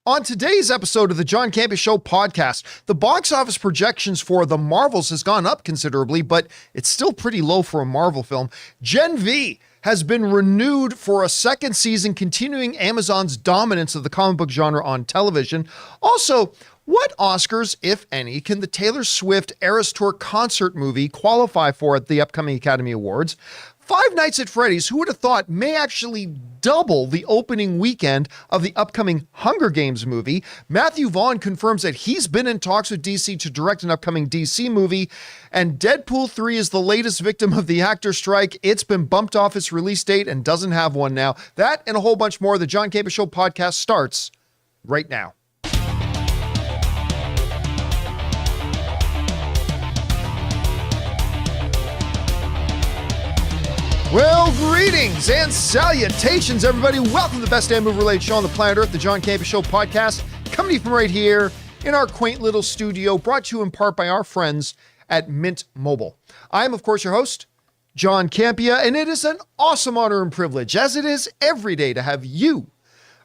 On today's episode of the John Campea Show podcast, the box office projections for The Marvels has gone up considerably, but it's still pretty low for a Marvel film. Gen V has been renewed for a second season, continuing Amazon's dominance of the comic book genre on television. Also, what Oscars, if any, can the Taylor Swift Eras Tour concert movie qualify for at the upcoming Academy Awards? Five Nights at Freddy's, who would have thought, may actually double the opening weekend of the upcoming Hunger Games movie. Matthew Vaughn confirms that he's been in talks with DC to direct an upcoming DC movie. And Deadpool 3 is the latest victim of the actor strike. It's been bumped off its release date and doesn't have one now. That and a whole bunch more. The John Campea Show podcast starts right now. Well, greetings and salutations, everybody. Welcome to the best damn movie-related show on the planet Earth, the John Campea Show podcast, coming to you from right here in our quaint little studio, brought to you in part by our friends at Mint Mobile. I am, of course, your host, John Campea, and it is an awesome honor and privilege, as it is every day, to have you,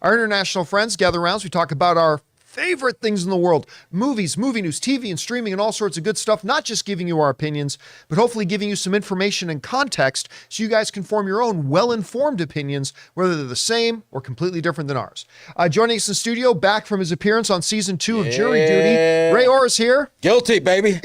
our international friends, gather around as we talk about our favorite things in the world: movies, movie news, TV, and streaming, and all sorts of good stuff. Not just giving you our opinions, but hopefully giving you some information and context so you guys can form your own well-informed opinions, whether they're the same or completely different than ours. Joining us in the studio, back from his appearance on season 2 of Jury Duty, Ray Orr is here. Guilty, baby.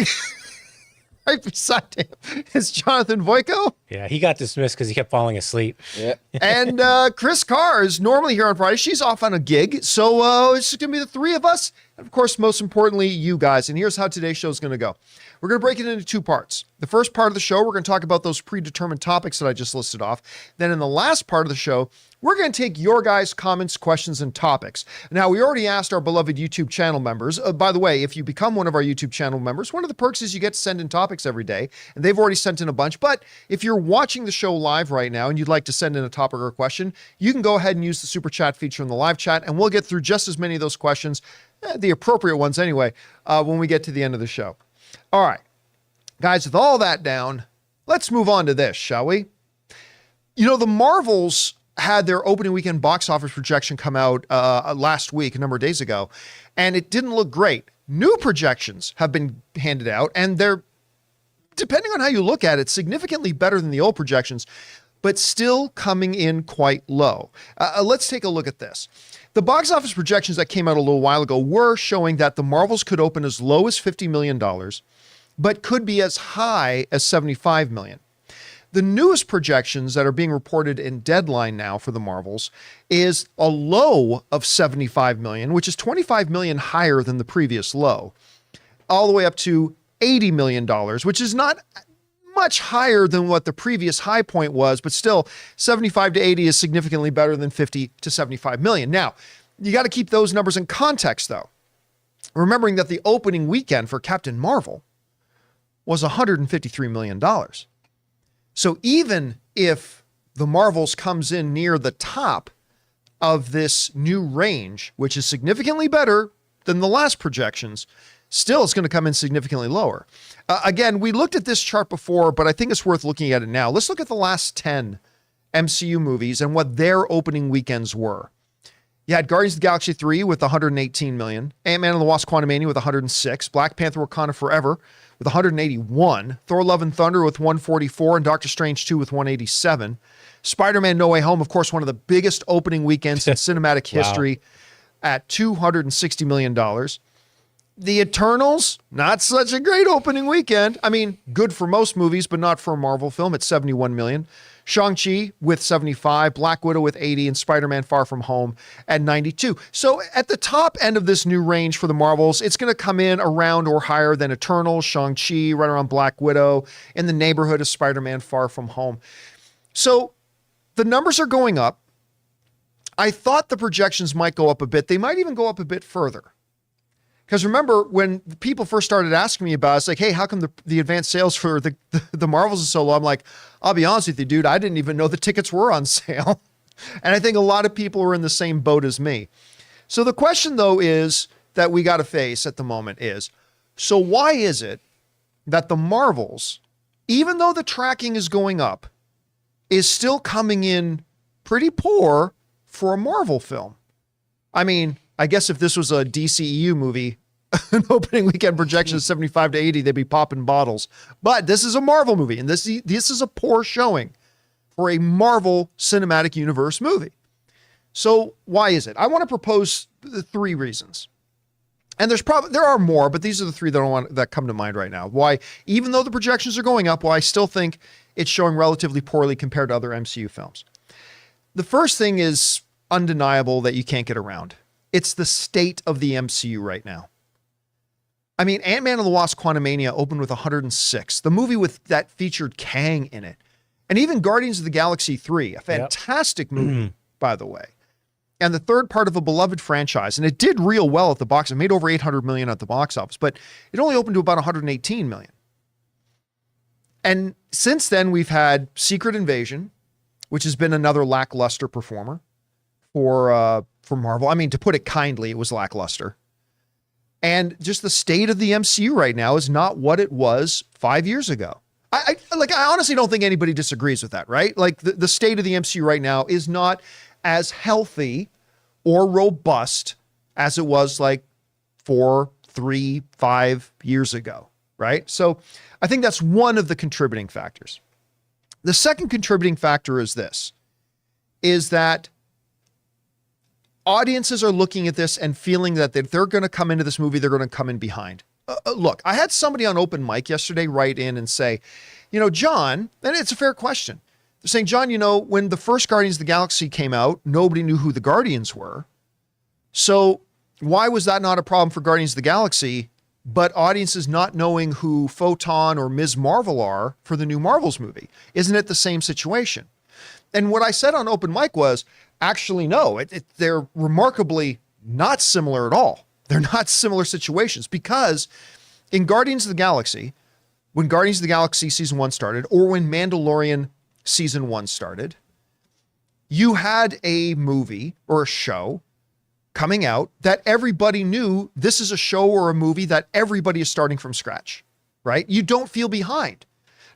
Right beside him is Jonathan Voico. Yeah, he got dismissed because he kept falling asleep. Yeah. And Chris Carr is normally here on Friday. She's off on a gig, so it's just going to be the three of us. And of course, most importantly, you guys. And here's how today's show is going to go. We're going to break it into two parts. The first part of the show, we're going to talk about those predetermined topics that I just listed off. Then in the last part of the show, we're going to take your guys' comments, questions, and topics. Now, we already asked our beloved YouTube channel members. By the way, if you become one of our YouTube channel members, one of the perks is you get to send in topics every day, and they've already sent in a bunch. But if you're watching the show live right now and you'd like to send in a topic or a question, you can go ahead and use the super chat feature in the live chat, and we'll get through just as many of those questions, the appropriate ones anyway, when we get to the end of the show. All right, guys, with all that down, let's move on to this, shall we? You know, the Marvels had their opening weekend box office projection come out last week, a number of days ago, and it didn't look great. New projections have been handed out, and they're, depending on how you look at it, significantly better than the old projections, but still coming in quite low. Let's take a look at this. The box office projections that came out a little while ago were showing that the Marvels could open as low as $50 million, but could be as high as $75 million. The newest projections that are being reported in Deadline now for the Marvels is a low of $75 million, which is $25 million higher than the previous low, all the way up to $80 million, which is not much higher than what the previous high point was, but still 75 to 80 is significantly better than 50 to 75 million. Now, you got to keep those numbers in context, though, remembering that the opening weekend for Captain Marvel was $153 million. So even if the Marvels comes in near the top of this new range, which is significantly better than the last projections, still it's going to come in significantly lower. Again, we looked at this chart before, but I think it's worth looking at it now. Let's look at the last 10 MCU movies and what their opening weekends were. You had Guardians of the Galaxy 3 with $118 million, Ant-Man and the Wasp: Quantumania with $106, Black Panther: Wakanda Forever with $181, Thor: Love and Thunder with $144, and Doctor Strange 2 with $187. Spider-Man: No Way Home, of course, one of the biggest opening weekends in cinematic history at $260 million. The Eternals, not such a great opening weekend. I mean, good for most movies, but not for a Marvel film at $71 million. Shang-Chi with $75, Black Widow with $80, and Spider-Man: Far From Home at $92. So at the top end of this new range for the Marvels, it's going to come in around or higher than Eternals, Shang-Chi, right around Black Widow, in the neighborhood of Spider-Man: Far From Home. So the numbers are going up. I thought the projections might go up a bit. They might even go up a bit further. Because remember, when people first started asking me about it, it's like, hey, how come the advanced sales for the Marvels is so low? I'm like, I'll be honest with you, dude, I didn't even know the tickets were on sale. And I think a lot of people are in the same boat as me. So the question, though, is that we got to face at the moment is, so why is it that the Marvels, even though the tracking is going up, is still coming in pretty poor for a Marvel film? I mean, I guess if this was a DCEU movie, an opening weekend projection of 75 to 80, they'd be popping bottles. But this is a Marvel movie, and this is a poor showing for a Marvel Cinematic Universe movie. So why is it? I want to propose the 3 reasons. And there are more, but these are the 3 that come to mind right now. Why, even though the projections are going up, why I still think it's showing relatively poorly compared to other MCU films. The first thing is undeniable that you can't get around. It's the state of the MCU right now. I mean, Ant-Man and the Wasp: Quantumania opened with 106. The movie that featured Kang in it. And even Guardians of the Galaxy 3, a fantastic movie, by the way. And the third part of a beloved franchise. And it did real well at the box. It made over $800 million at the box office, but it only opened to about $118 million. And since then, we've had Secret Invasion, which has been another lackluster performer for Marvel. I mean, to put it kindly, it was lackluster. And just the state of the MCU right now is not what it was 5 years ago. I honestly don't think anybody disagrees with that, right? Like the state of the MCU right now is not as healthy or robust as it was like 4, 3, 5 years ago, right? So I think that's one of the contributing factors. The second contributing factor is this, is that audiences are looking at this and feeling that if they're going to come into this movie, they're going to come in behind. Look, I had somebody on Open Mic yesterday write in and say, John, and it's a fair question. They're saying, John, when the first Guardians of the Galaxy came out, nobody knew who the Guardians were. So why was that not a problem for Guardians of the Galaxy, but audiences not knowing who Photon or Ms. Marvel are for the new Marvels movie? Isn't it the same situation? And what I said on Open Mic was, actually, no, they're remarkably not similar at all. They're not similar situations, because in Guardians of the Galaxy, when Guardians of the Galaxy Season 1 started, or when Mandalorian Season 1 started, you had a movie or a show coming out that everybody knew this is a show or a movie that everybody is starting from scratch, right? You don't feel behind.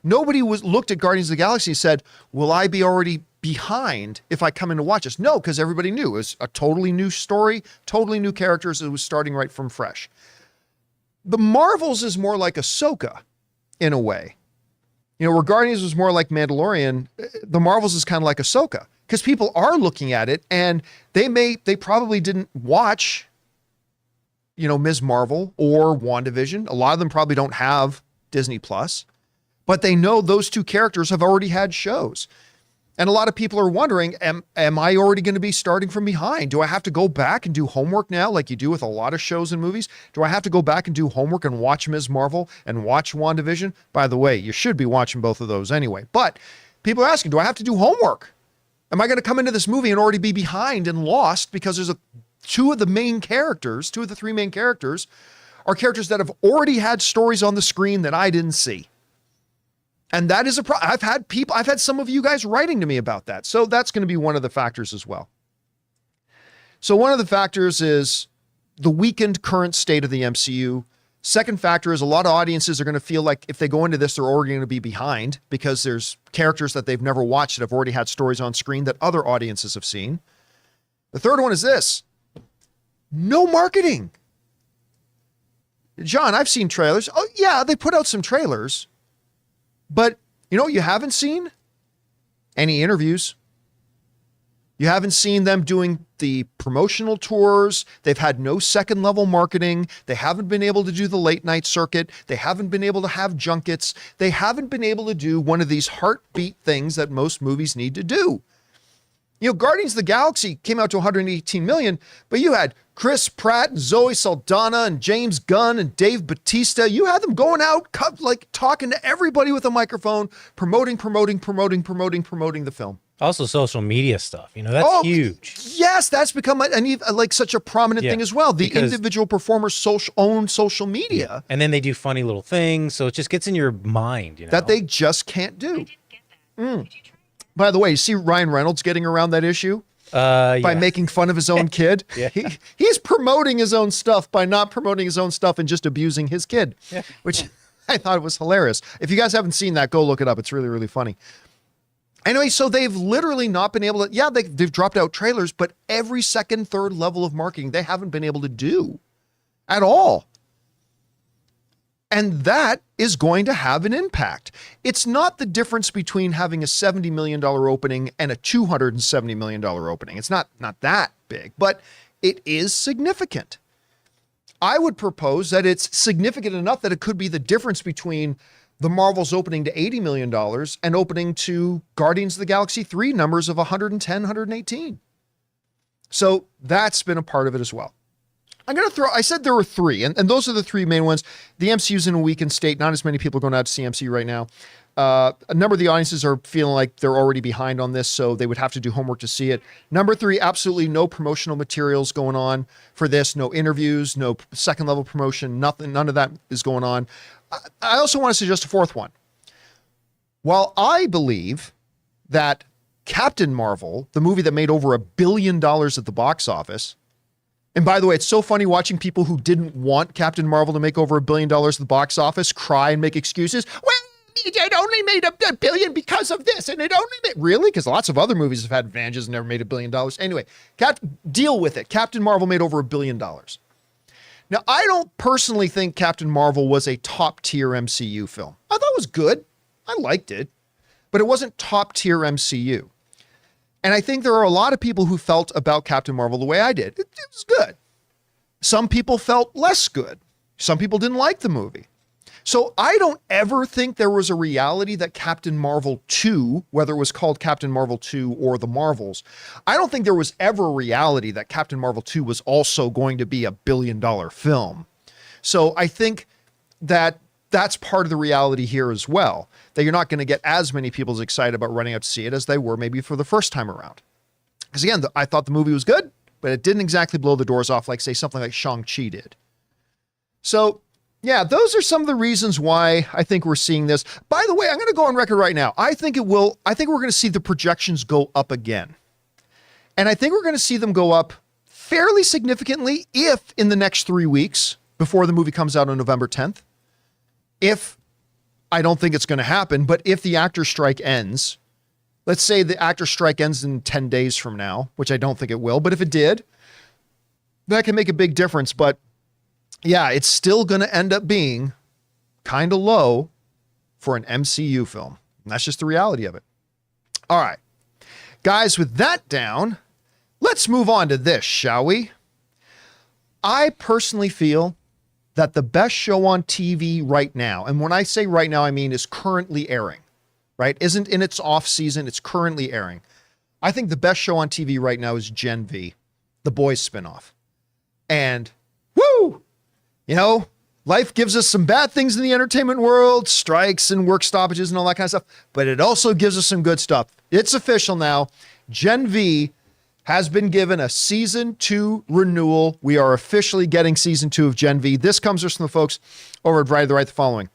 Nobody looked at Guardians of the Galaxy and said, will I be already behind if I come in to watch this? No, because everybody knew it was a totally new story, totally new characters. It was starting right from fresh. The Marvels is more like Ahsoka in a way. Where Guardians was more like Mandalorian, the Marvels is kind of like Ahsoka, because people are looking at it and they probably didn't watch, Ms. Marvel or WandaVision. A lot of them probably don't have Disney Plus, but they know those 2 characters have already had shows. And a lot of people are wondering, am I already going to be starting from behind? Do I have to go back and do homework now like you do with a lot of shows and movies? Do I have to go back and do homework and watch Ms. Marvel and watch WandaVision? By the way, you should be watching both of those anyway. But people are asking, do I have to do homework? Am I going to come into this movie and already be behind and lost because there's 2 of the 3 main characters are characters that have already had stories on the screen that I didn't see. And that is I've had some of you guys writing to me about that. So that's going to be one of the factors as well. So one of the factors is the weakened current state of the MCU. Second factor is a lot of audiences are going to feel like if they go into this, they're already going to be behind because there's characters that they've never watched that have already had stories on screen that other audiences have seen. The third one is this: no marketing. John, I've seen trailers. Oh yeah, they put out some trailers. But you know what you haven't seen? Any interviews. You haven't seen them doing the promotional tours. They've had no second level marketing. They haven't been able to do the late night circuit. They haven't been able to have junkets. They haven't been able to do one of these heartbeat things that most movies need to do. Guardians of the Galaxy came out to 118 million, but you had Chris Pratt and Zoe Saldana and James Gunn and Dave Bautista. You had them going out, like talking to everybody with a microphone, promoting the film. Also social media stuff, that's huge. Yes, that's become such a prominent thing as well. The individual performers' own social media. Yeah. And then they do funny little things, so it just gets in your mind, that they just can't do. By the way, you see Ryan Reynolds getting around that issue? By making fun of his own kid. Yeah. He's promoting his own stuff by not promoting his own stuff and just abusing his kid, which I thought was hilarious. If you guys haven't seen that, go look it up. It's really, really funny. Anyway, so they've literally not been able to, yeah, they've dropped out trailers, but every second, third level of marketing, they haven't been able to do at all. And that is going to have an impact. It's not the difference between having a $70 million opening and a $270 million opening. It's not that big, but it is significant. I would propose that it's significant enough that it could be the difference between the Marvel's opening to $80 million and opening to Guardians of the Galaxy 3 numbers of 110, 118. So that's been a part of it as well. I said there were three, and those are the three main ones. The MCU's in a weakened state. Not as many people are going out to see MCU right now. A number of the audiences are feeling like they're already behind on this, so they would have to do homework to see it. Number three, absolutely no promotional materials going on for this. No interviews, no second level promotion, nothing, none of that is going on. I also want to suggest a fourth one. While I believe that Captain Marvel, the movie that made over $1 billion at the box office, and by the way, it's so funny watching people who didn't want Captain Marvel to make over $1 billion at the box office cry and make excuses. Well, it only made $1 billion because of this, and it only made, really? Because lots of other movies have had advantages and never made $1 billion. Anyway, deal with it. Captain Marvel made over $1 billion. Now, I don't personally think Captain Marvel was a top-tier MCU film. I thought it was good. I liked it. But it wasn't top-tier MCU. And I think there are a lot of people who felt about Captain Marvel the way I did. It was good. Some people felt less good. Some people didn't like the movie. So I don't ever think there was a reality that Captain Marvel 2, whether it was called Captain Marvel 2 or The Marvels, I don't think there was ever a reality that Captain Marvel 2 was also going to be $1 billion film. So I think that that's part of the reality here as well, that you're not going to get as many people as excited about running out to see it as they were maybe for the first time around. Because again, I thought the movie was good, but it didn't exactly blow the doors off like, say, something like Shang-Chi did. So yeah, those are some of the reasons why I think we're seeing this. By the way, I'm going to go on record right now. I think we're going to see the projections go up again. And I think we're going to see them go up fairly significantly if in the next 3 weeks before the movie comes out on November 10th, if I don't think it's going to happen, but if the actor strike ends, let's say the actor strike ends in 10 days from now, which I don't think it will, but if it did, that can make a big difference. But yeah, it's still going to end up being kind of low for an MCU film. And that's just the reality of it. All right, guys, with that down, let's move on to this, shall we? I personally feel that the best show on TV right now, and when I say right now, I mean is currently airing, right? Isn't in its off season, it's currently airing. I think the best show on TV right now is Gen V, the Boys spinoff. And woo! You know, life gives us some bad things in the entertainment world, strikes and work stoppages and all that kind of stuff, but it also gives us some good stuff. It's official now. Gen V has been given a season 2 renewal. We are officially getting season 2 of Gen V. This comes from the folks over at Variety the Right the following.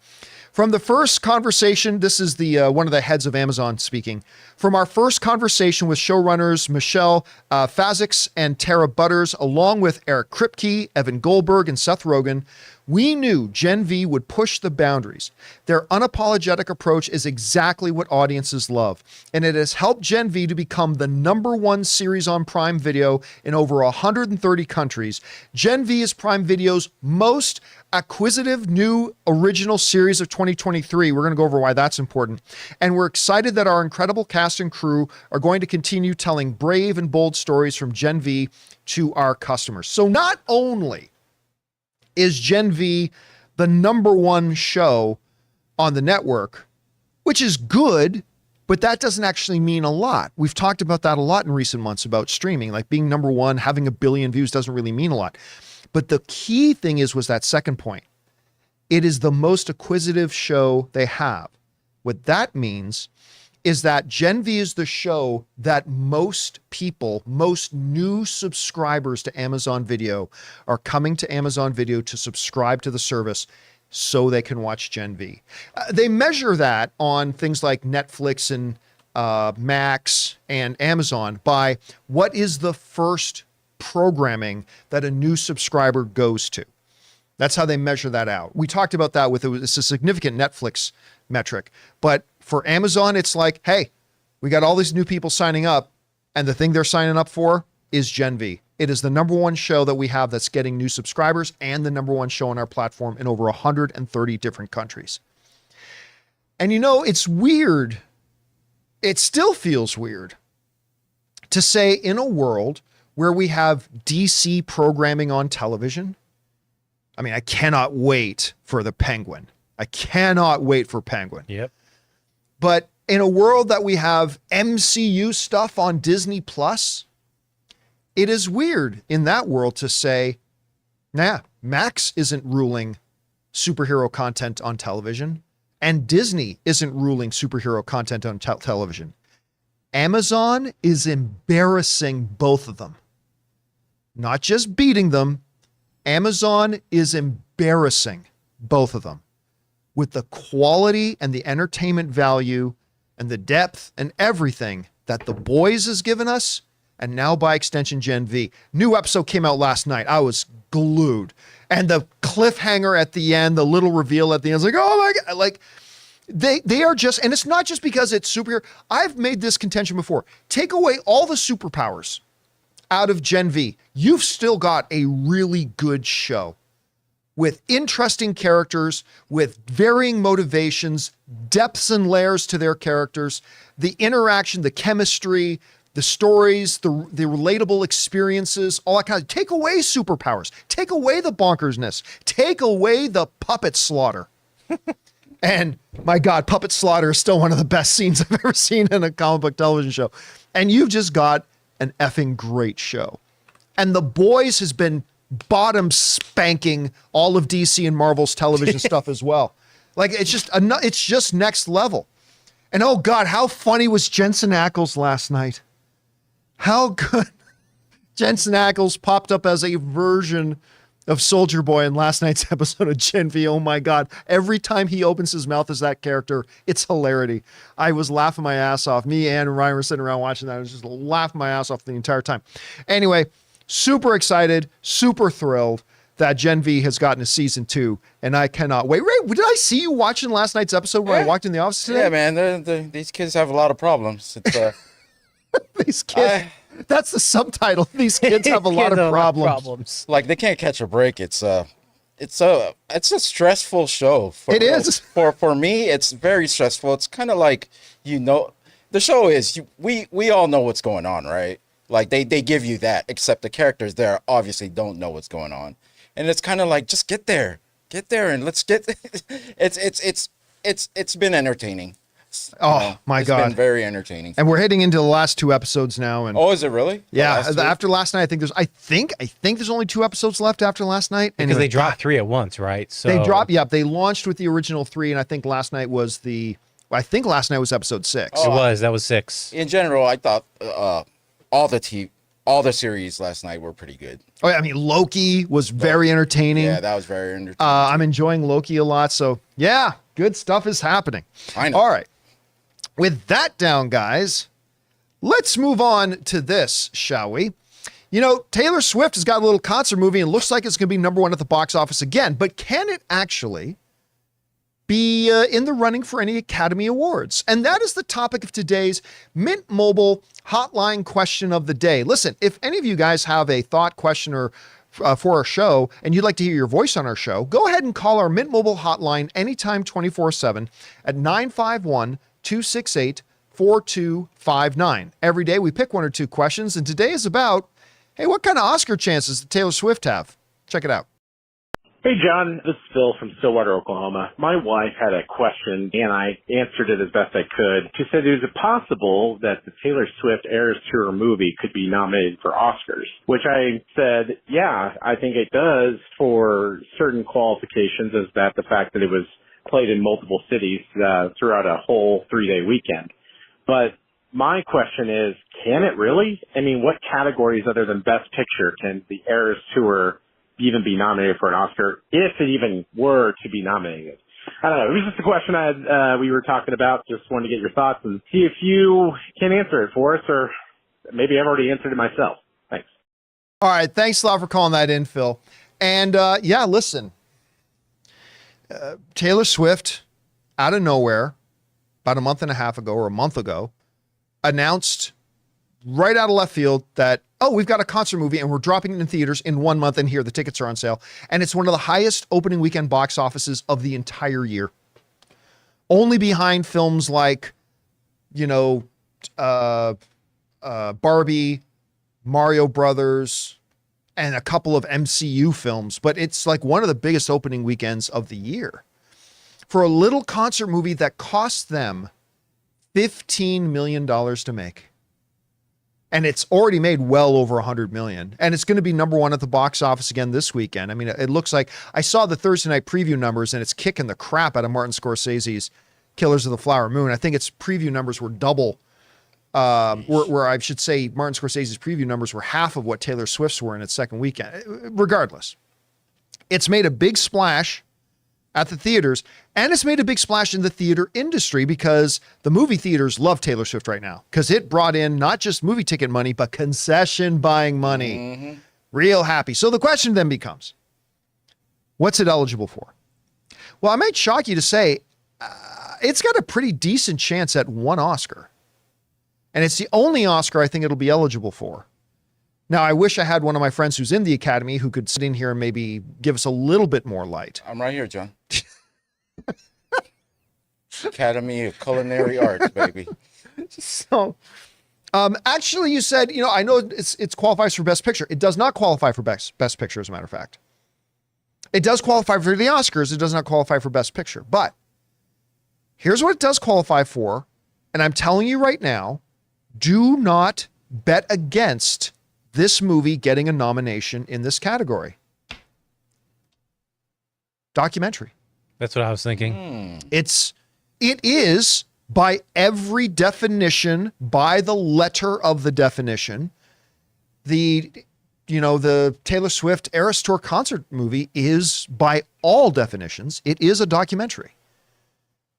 From the first conversation, this is the one of the heads of Amazon speaking. From our first conversation with showrunners Michelle Fazix and Tara Butters, along with Eric Kripke, Evan Goldberg, and Seth Rogen, we knew Gen V would push the boundaries. Their unapologetic approach is exactly what audiences love, and it has helped Gen V to become the #1 series on Prime Video in over 130 countries. Gen V is Prime Video's most acquisitive new original series of 2023. We're going to go over why that's important. And we're excited that our incredible cast and crew are going to continue telling brave and bold stories from Gen V to our customers. So not only is Gen V the #1 show on the network, which is good, but that doesn't actually mean a lot. We've talked about that a lot in recent months about streaming, like being #1, having 1 billion views doesn't really mean a lot. But the key thing was that second point. It is the most acquisitive show they have. What that means is that Gen V is the show that most people, most new subscribers to Amazon Video are coming to Amazon Video to subscribe to the service so they can watch Gen V. They measure that on things like Netflix and Max and Amazon by what is the first programming that a new subscriber goes to. That's how they measure that out. We talked about that it's a significant Netflix metric, but for Amazon, it's like, hey, We got all these new people signing up, and the thing they're signing up for is Gen V. It is the number one show that we have that's getting new subscribers and the number one show on our platform in over 130 different countries. And it's weird. It still feels weird to say in a world where we have DC programming on television. I mean, I cannot wait for the Penguin. I cannot wait for Penguin. Yep. But in a world that we have MCU stuff on Disney Plus, it is weird in that world to say, Max isn't ruling superhero content on television, and Disney isn't ruling superhero content on television. Amazon is embarrassing both of them. Not just beating them, Amazon is embarrassing both of them with the quality and the entertainment value and the depth and everything that The Boys has given us, and now by extension Gen V. New episode came out last night. I was glued. And the cliffhanger at the end, the little reveal at the end, is like, oh my God. Like, they are just, and it's not just because it's superhero. I've made this contention before. Take away all the superpowers out of Gen V. You've still got a really good show with interesting characters, with varying motivations, depths and layers to their characters, the interaction, the chemistry, the stories, the relatable experiences, all that kind of. Take away superpowers, take away the bonkersness, take away the puppet slaughter. And my God, puppet slaughter is still one of the best scenes I've ever seen in a comic book television show. And you've just got an effing great show. And The Boys has been bottom spanking all of DC and Marvel's television stuff as well. Like, it's just next level. And oh God, how funny was Jensen Ackles last night? How good. Jensen Ackles popped up as a version of Soldier Boy in last night's episode of Gen V. Oh my God. Every time he opens his mouth as that character, it's hilarity. I was laughing my ass off. Me and Ryan were sitting around watching that. I was just laughing my ass off the entire time. Anyway, super excited, super thrilled that Gen V has gotten a season 2, and I cannot wait. Ray, did I see you watching last night's episode when I walked in the office today? Yeah, man. These kids have a lot of problems. It's, These kids, that's the subtitle. These kids have a lot of problems. Like, they can't catch a break. It's a stressful show. It is. For me, it's very stressful. It's kind of like, the show is, we all know what's going on, right? Like, they give you that, except the characters there obviously don't know what's going on. And it's kind of like, just get there and let's get, it's been entertaining. Oh my God. It's been very entertaining. And we're heading into the last 2 episodes now. And oh, is it really? Yeah. After last night, I think there's only 2 episodes left after last night. Because they dropped 3 at once, right? So they dropped, they launched with the original 3. And I think last night was episode 6. Oh, that was 6. In general, I thought, all the series last night were pretty good. Oh, yeah, I mean, Loki was very entertaining. Yeah, that was very entertaining. I'm enjoying Loki a lot. So, yeah, good stuff is happening. I know. All right. With that down, guys, let's move on to this, shall we? Taylor Swift has got a little concert movie and looks like it's going to be number 1 at the box office again. But can it actually be in the running for any Academy Awards? And that is the topic of today's Mint Mobile Hotline question of the day. Listen, if any of you guys have a thought, question, or for our show, and you'd like to hear your voice on our show, go ahead and call our Mint Mobile hotline anytime 24/7 at 951-268-4259. Every day we pick 1 or 2 questions, and today is about, hey, what kind of Oscar chances does Taylor Swift have? Check it out. Hey, John, this is Phil from Stillwater, Oklahoma. My wife had a question, and I answered it as best I could. She said, is it possible that the Taylor Swift Eras Tour movie could be nominated for Oscars? Which I said, yeah, I think it does for certain qualifications, as that the fact that it was played in multiple cities throughout a whole 3-day weekend. But my question is, can it really? I mean, what categories other than Best Picture can the Eras Tour even be nominated for an Oscar, if it even were to be nominated? I don't know. It was just a question we were talking about. Just wanted to get your thoughts and see if you can answer it for us, or maybe I've already answered it myself. Thanks. All right. Thanks a lot for calling that in, Phil. And listen, Taylor Swift, out of nowhere, about a month and a half ago or a month ago, announced right out of left field that, oh, we've got a concert movie and we're dropping it in theaters in 1 month, and here, the tickets are on sale. And it's one of the highest opening weekend box offices of the entire year. Only behind films like, Barbie, Mario Brothers, and a couple of MCU films. But it's like one of the biggest opening weekends of the year. For a little concert movie that cost them $15 million to make. And it's already made well over 100 million. And it's going to be number one at the box office again this weekend. I mean, it looks like, I saw the Thursday night preview numbers, and it's kicking the crap out of Martin Scorsese's Killers of the Flower Moon. I think its preview numbers were double, where I should say Martin Scorsese's preview numbers were half of what Taylor Swift's were in its second weekend. Regardless, it's made a big splash at the theaters, and it's made a big splash in the theater industry because the movie theaters love Taylor Swift right now because it brought in not just movie ticket money, but concession buying money. Mm-hmm. Real happy. So the question then becomes, what's it eligible for? Well, I might shock you to say it's got a pretty decent chance at one Oscar. And it's the only Oscar I think it'll be eligible for. Now, I wish I had one of my friends who's in the Academy who could sit in here and maybe give us a little bit more light. I'm right here, John. Academy of Culinary Arts, baby. So, actually, you said, I know it qualifies for Best Picture. It does not qualify for Best Picture, as a matter of fact. It does qualify for the Oscars. It does not qualify for Best Picture. But here's what it does qualify for. And I'm telling you right now, do not bet against this movie getting a nomination in this category. Documentary. That's what I was thinking. It is, by every definition, by the letter of the definition, the Taylor Swift Eras Tour concert movie is, by all definitions, it is a documentary.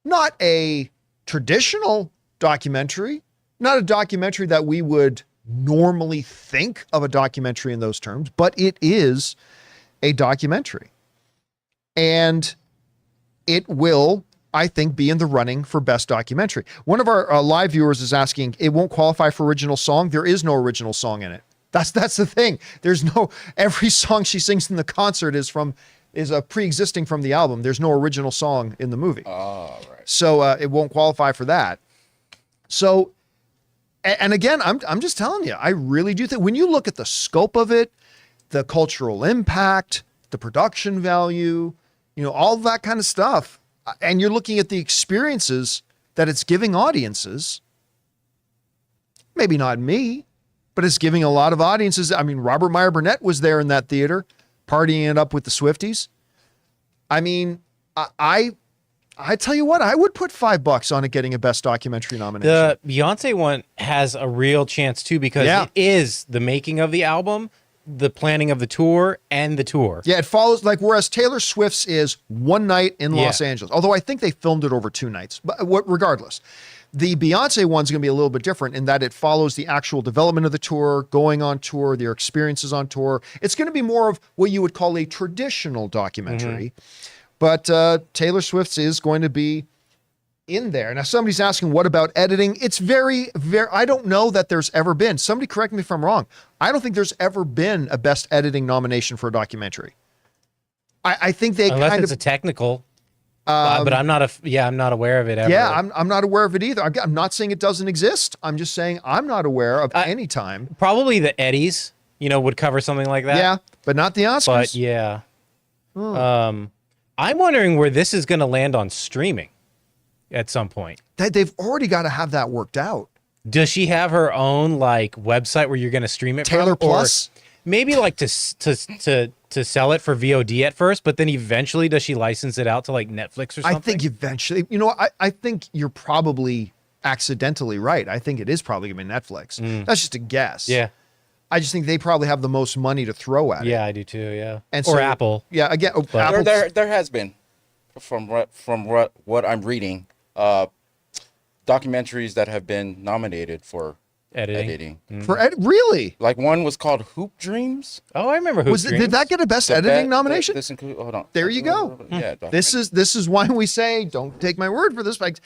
Not a traditional documentary, not a documentary that we would normally think of a documentary in those terms, but it is a documentary. And it will, I think, be in the running for Best Documentary. One of our live viewers is asking, it won't qualify for original song. There is no original song in it. That's the thing. Every song she sings in the concert is a pre-existing from the album. There's no original song in the movie. Oh, right. So it won't qualify for that. So, and again, I'm just telling you, I really do think when you look at the scope of it, the cultural impact, the production value, all that kind of stuff, and you're looking at the experiences that it's giving audiences, maybe not me, but it's giving a lot of audiences. I mean, Robert Meyer Burnett was there in that theater, partying it up with the Swifties. I mean, I tell you what, I would put $5 on it getting a Best Documentary nomination. The Beyonce one has a real chance too because it is the making of the album, the planning of the tour, and the tour. Yeah, it follows whereas Taylor Swift's is one night in Los Angeles. Although I think they filmed it over 2 nights. But regardless, the Beyonce one's going to be a little bit different in that it follows the actual development of the tour, going on tour, their experiences on tour. It's going to be more of what you would call a traditional documentary. Mm-hmm. But Taylor Swift's is going to be in there. Now, somebody's asking, what about editing? It's very, very, I don't know that there's ever been. Somebody correct me if I'm wrong. I don't think there's ever been a Best Editing nomination for a documentary. I think they Unless kind it's of... a technical, but I'm not aware of it ever. Yeah, I'm not aware of it either. I'm not saying it doesn't exist. I'm just saying I'm not aware of any time. Probably the Eddies, would cover something like that. Yeah, but not the Oscars. But yeah. I'm wondering where this is going to land on streaming at some point. They've already got to have that worked out. Does she have her own website where you're going to stream it Taylor from? Plus? Or maybe to sell it for VOD at first, but then eventually does she license it out to Netflix or something? I think eventually, I think you're probably accidentally right. I think it is probably going to be Netflix. That's just a guess. Yeah. I just think they probably have the most money to throw at it. Yeah, I do too. Yeah, and or Apple. Yeah, again, Apple. There has been, from what I'm reading, documentaries that have been nominated for editing. Really? Like one was called Hoop Dreams. Oh, I remember Hoop Dreams. Did that get a best editing nomination? This include. Hold on. There you go. Yeah. This is why we say don't take my word for this. But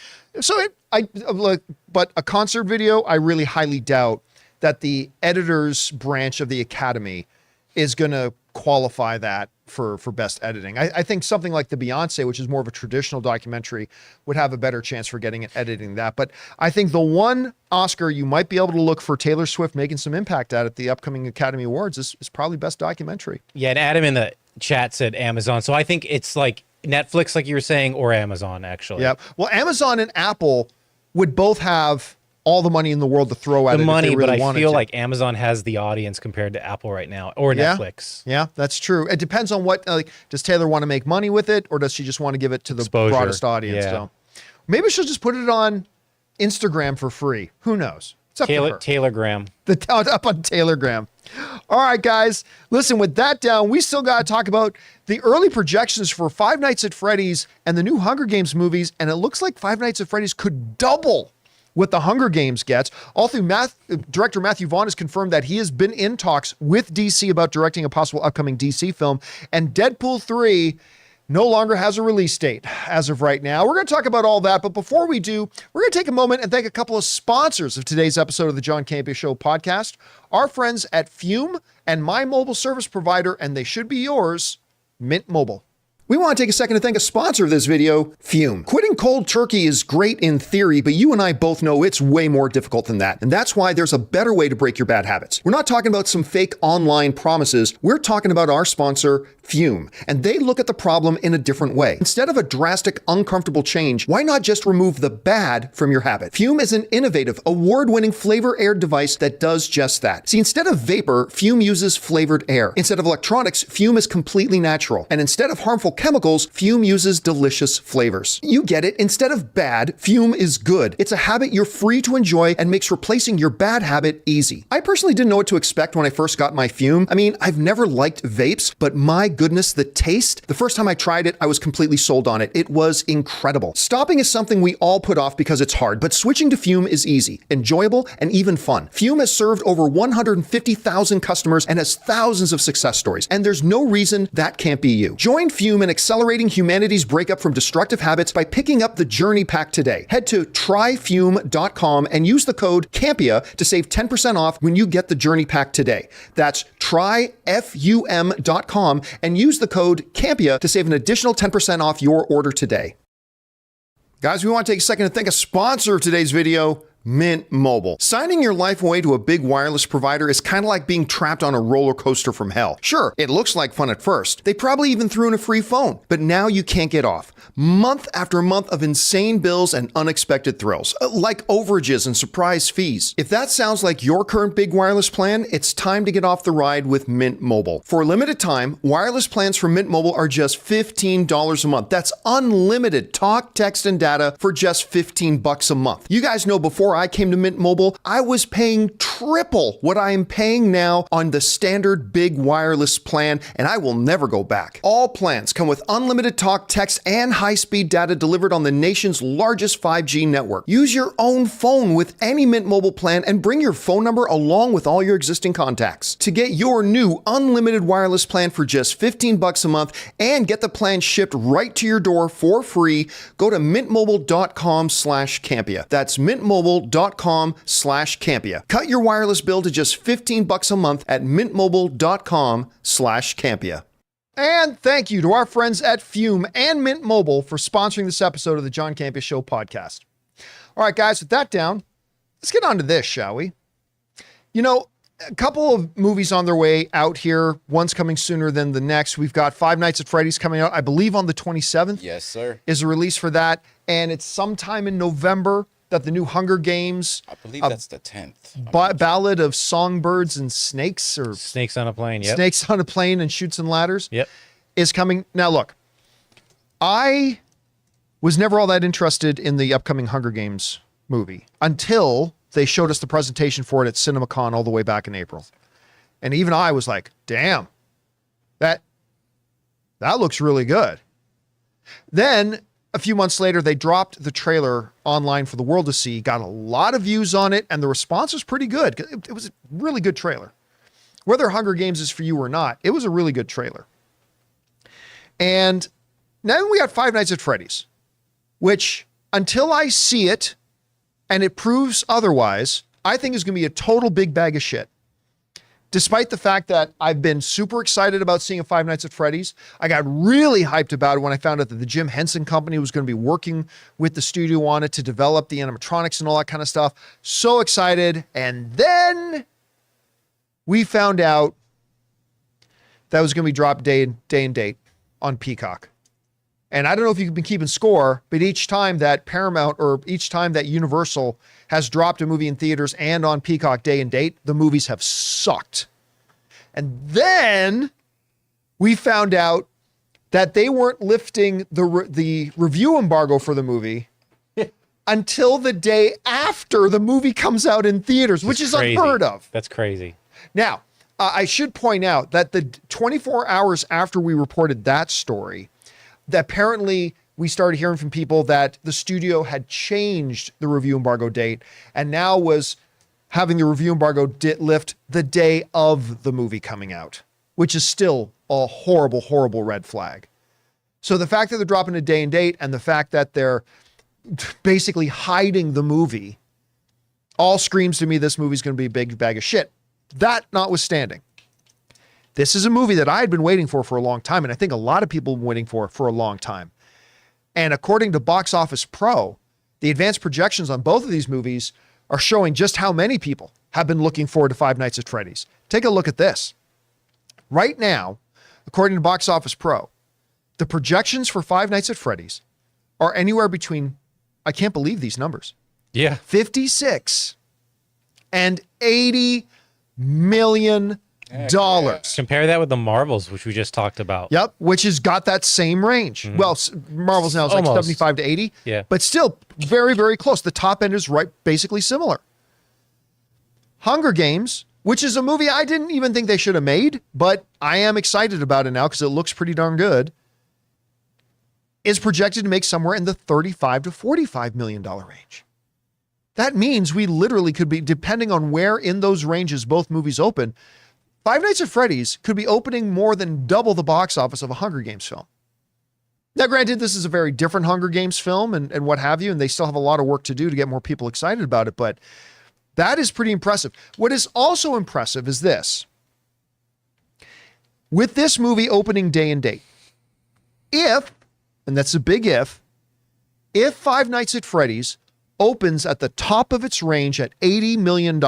a concert video, I really highly doubt that the editors branch of the Academy is going to qualify that for best editing. I think something like the Beyonce, which is more of a traditional documentary, would have a better chance for getting it editing that. But I think the one Oscar you might be able to look for Taylor Swift making some impact at the upcoming Academy Awards is probably best documentary. Yeah, and Adam in the chat said Amazon. So I think it's like Netflix, like you were saying, or Amazon, actually. Yeah. Well, Amazon and Apple would both have all the money in the world to throw at the it money, if they really but I wanted feel to. like Amazon has the audience compared to Apple right now, or Netflix. Yeah, that's true. It depends on what, does Taylor want to make money with it, or does she just want to give it to the Exposure. broadest audience? Yeah. So maybe she'll just put it on Instagram for free. Who knows? It's up to her. Taylor Graham. Up on Taylorgram. All right, guys. Listen, with that down, we still got to talk about the early projections for Five Nights at Freddy's and the new Hunger Games movies, and it looks like Five Nights at Freddy's could double what the Hunger Games gets. All through director Matthew Vaughn has confirmed that he has been in talks with DC about directing a possible upcoming DC film, and Deadpool 3 no longer has a release date as of right now. We're going to talk about all that, but before we do, we're going to take a moment and thank a couple of sponsors of today's episode of the John Campea Show podcast, our friends at Fume and my mobile service provider, and they should be yours, Mint Mobile. We want to take a second to thank a sponsor of this video, Fume. Quitting cold turkey is great in theory, but you and I both know it's way more difficult than that. And that's why there's a better way to break your bad habits. We're not talking about some fake online promises. We're talking about our sponsor, Fume. And they look at the problem in a different way. Instead of a drastic, uncomfortable change, why not just remove the bad from your habit? Fume is an innovative, award-winning flavor-aired device that does just that. See, instead of vapor, Fume uses flavored air. Instead of electronics, Fume is completely natural. And instead of harmful chemicals, Fume uses delicious flavors. You get it. Instead of bad, Fume is good. It's a habit you're free to enjoy and makes replacing your bad habit easy. I personally didn't know what to expect when I first got my Fume. I mean, I've never liked vapes, but my goodness, the taste. The first time I tried it, I was completely sold on it. It was incredible. Stopping is something we all put off because it's hard, but switching to Fume is easy, enjoyable, and even fun. Fume has served over 150,000 customers and has thousands of success stories, and there's no reason that can't be you. Join Fume in accelerating humanity's breakup from destructive habits by picking up the Journey Pack today. Head to tryfume.com and use the code Campea to save 10% off when you get the Journey Pack today. That's tryfum.com and use the code Campea to save an additional 10% off your order today. Guys, we want to take a second to thank a sponsor of today's video, Mint Mobile. Signing your life away to a big wireless provider is kind of like being trapped on a roller coaster from hell. Sure, it looks like fun at first. They probably even threw in a free phone, but now you can't get off. Month after month of insane bills and unexpected thrills, like overages and surprise fees. If that sounds like your current big wireless plan, it's time to get off the ride with Mint Mobile. For a limited time, wireless plans from Mint Mobile are just $15 a month. That's unlimited talk, text, and data for just $15 a month. You guys know before I came to Mint Mobile, I was paying triple what I am paying now on the standard big wireless plan, and I will never go back. All plans come with unlimited talk, text, and high-speed data delivered on the nation's largest 5G network. Use your own phone with any Mint Mobile plan and bring your phone number along with all your existing contacts. To get your new unlimited wireless plan for just $15 a month and get the plan shipped right to your door for free, go to mintmobile.com/Campea. That's mintmobile.com/Campea. Cut your wireless bill to just $15 a month at mintmobile.com/Campea. And thank you to our friends at Fume and Mint Mobile for sponsoring this episode of the John Campea Show podcast. All right, guys, with that down, let's get on to this, shall we? You know, a couple of movies on their way out here. One's coming sooner than the next. We've got Five Nights at Freddy's coming out, I believe, on the 27th. Yes, sir. Is a release for that. And it's sometime in November that the new Hunger Games, I believe that's the 10th. Ballad of Songbirds and Snakes, or Snakes on a Plane. Yep. Snakes on a Plane and Chutes and Ladders, Yep. is coming. Now, look, I was never all that interested in the upcoming Hunger Games movie until they showed us the presentation for it at CinemaCon all the way back in April. And even I was like, damn, that looks really good. Then a few months later, they dropped the trailer online for the world to see, got a lot of views on it, and the response was pretty good. It was a really good trailer. Whether Hunger Games is for you or not, it was a really good trailer. And now we got Five Nights at Freddy's, which until I see it and it proves otherwise, I think is going to be a total big bag of shit. Despite the fact that I've been super excited about seeing a Five Nights at Freddy's, I got really hyped about it when I found out that the Jim Henson Company was going to be working with the studio on it to develop the animatronics and all that kind of stuff. So excited. And then we found out that was going to be dropped day and date on Peacock. And I don't know if you've been keeping score, but each time that Paramount or each time that Universal has dropped a movie in theaters and on Peacock day and date, the movies have sucked. And then we found out that they weren't lifting the review embargo for the movie until the day after the movie comes out in theaters, which is crazy. Unheard of. That's crazy. Now, I should point out that the 24 hours after we reported that story, that apparently we started hearing from people that the studio had changed the review embargo date and now was having the review embargo lift the day of the movie coming out, which is still a horrible, horrible red flag. So the fact that they're dropping a day and date and the fact that they're basically hiding the movie all screams to me this movie's going to be a big bag of shit. That notwithstanding, this is a movie that I had been waiting for a long time, and I think a lot of people have been waiting for a long time. And according to Box Office Pro, the advanced projections on both of these movies are showing just how many people have been looking forward to Five Nights at Freddy's. Take a look at this. Right now, according to Box Office Pro, the projections for Five Nights at Freddy's are anywhere between, I can't believe these numbers, Yeah. 56 and $80 million. Compare that with the Marvels, which we just talked about. Yep, which has got that same range. Mm-hmm. Well, Marvel's now is like Almost. 75 to 80, Yeah. but still very, very close. The top end is right, basically similar. Hunger Games, which is a movie I didn't even think they should have made, but I am excited about it now because it looks pretty darn good, is projected to make somewhere in the $35 to $45 million range. That means we literally could be, depending on where in those ranges both movies open, Five Nights at Freddy's could be opening more than double the box office of a Hunger Games film. Now, granted, this is a very different Hunger Games film and what have you, and they still have a lot of work to do to get more people excited about it, but that is pretty impressive. What is also impressive is this. With this movie opening day and date, if, and that's a big if Five Nights at Freddy's opens at the top of its range at $80 million,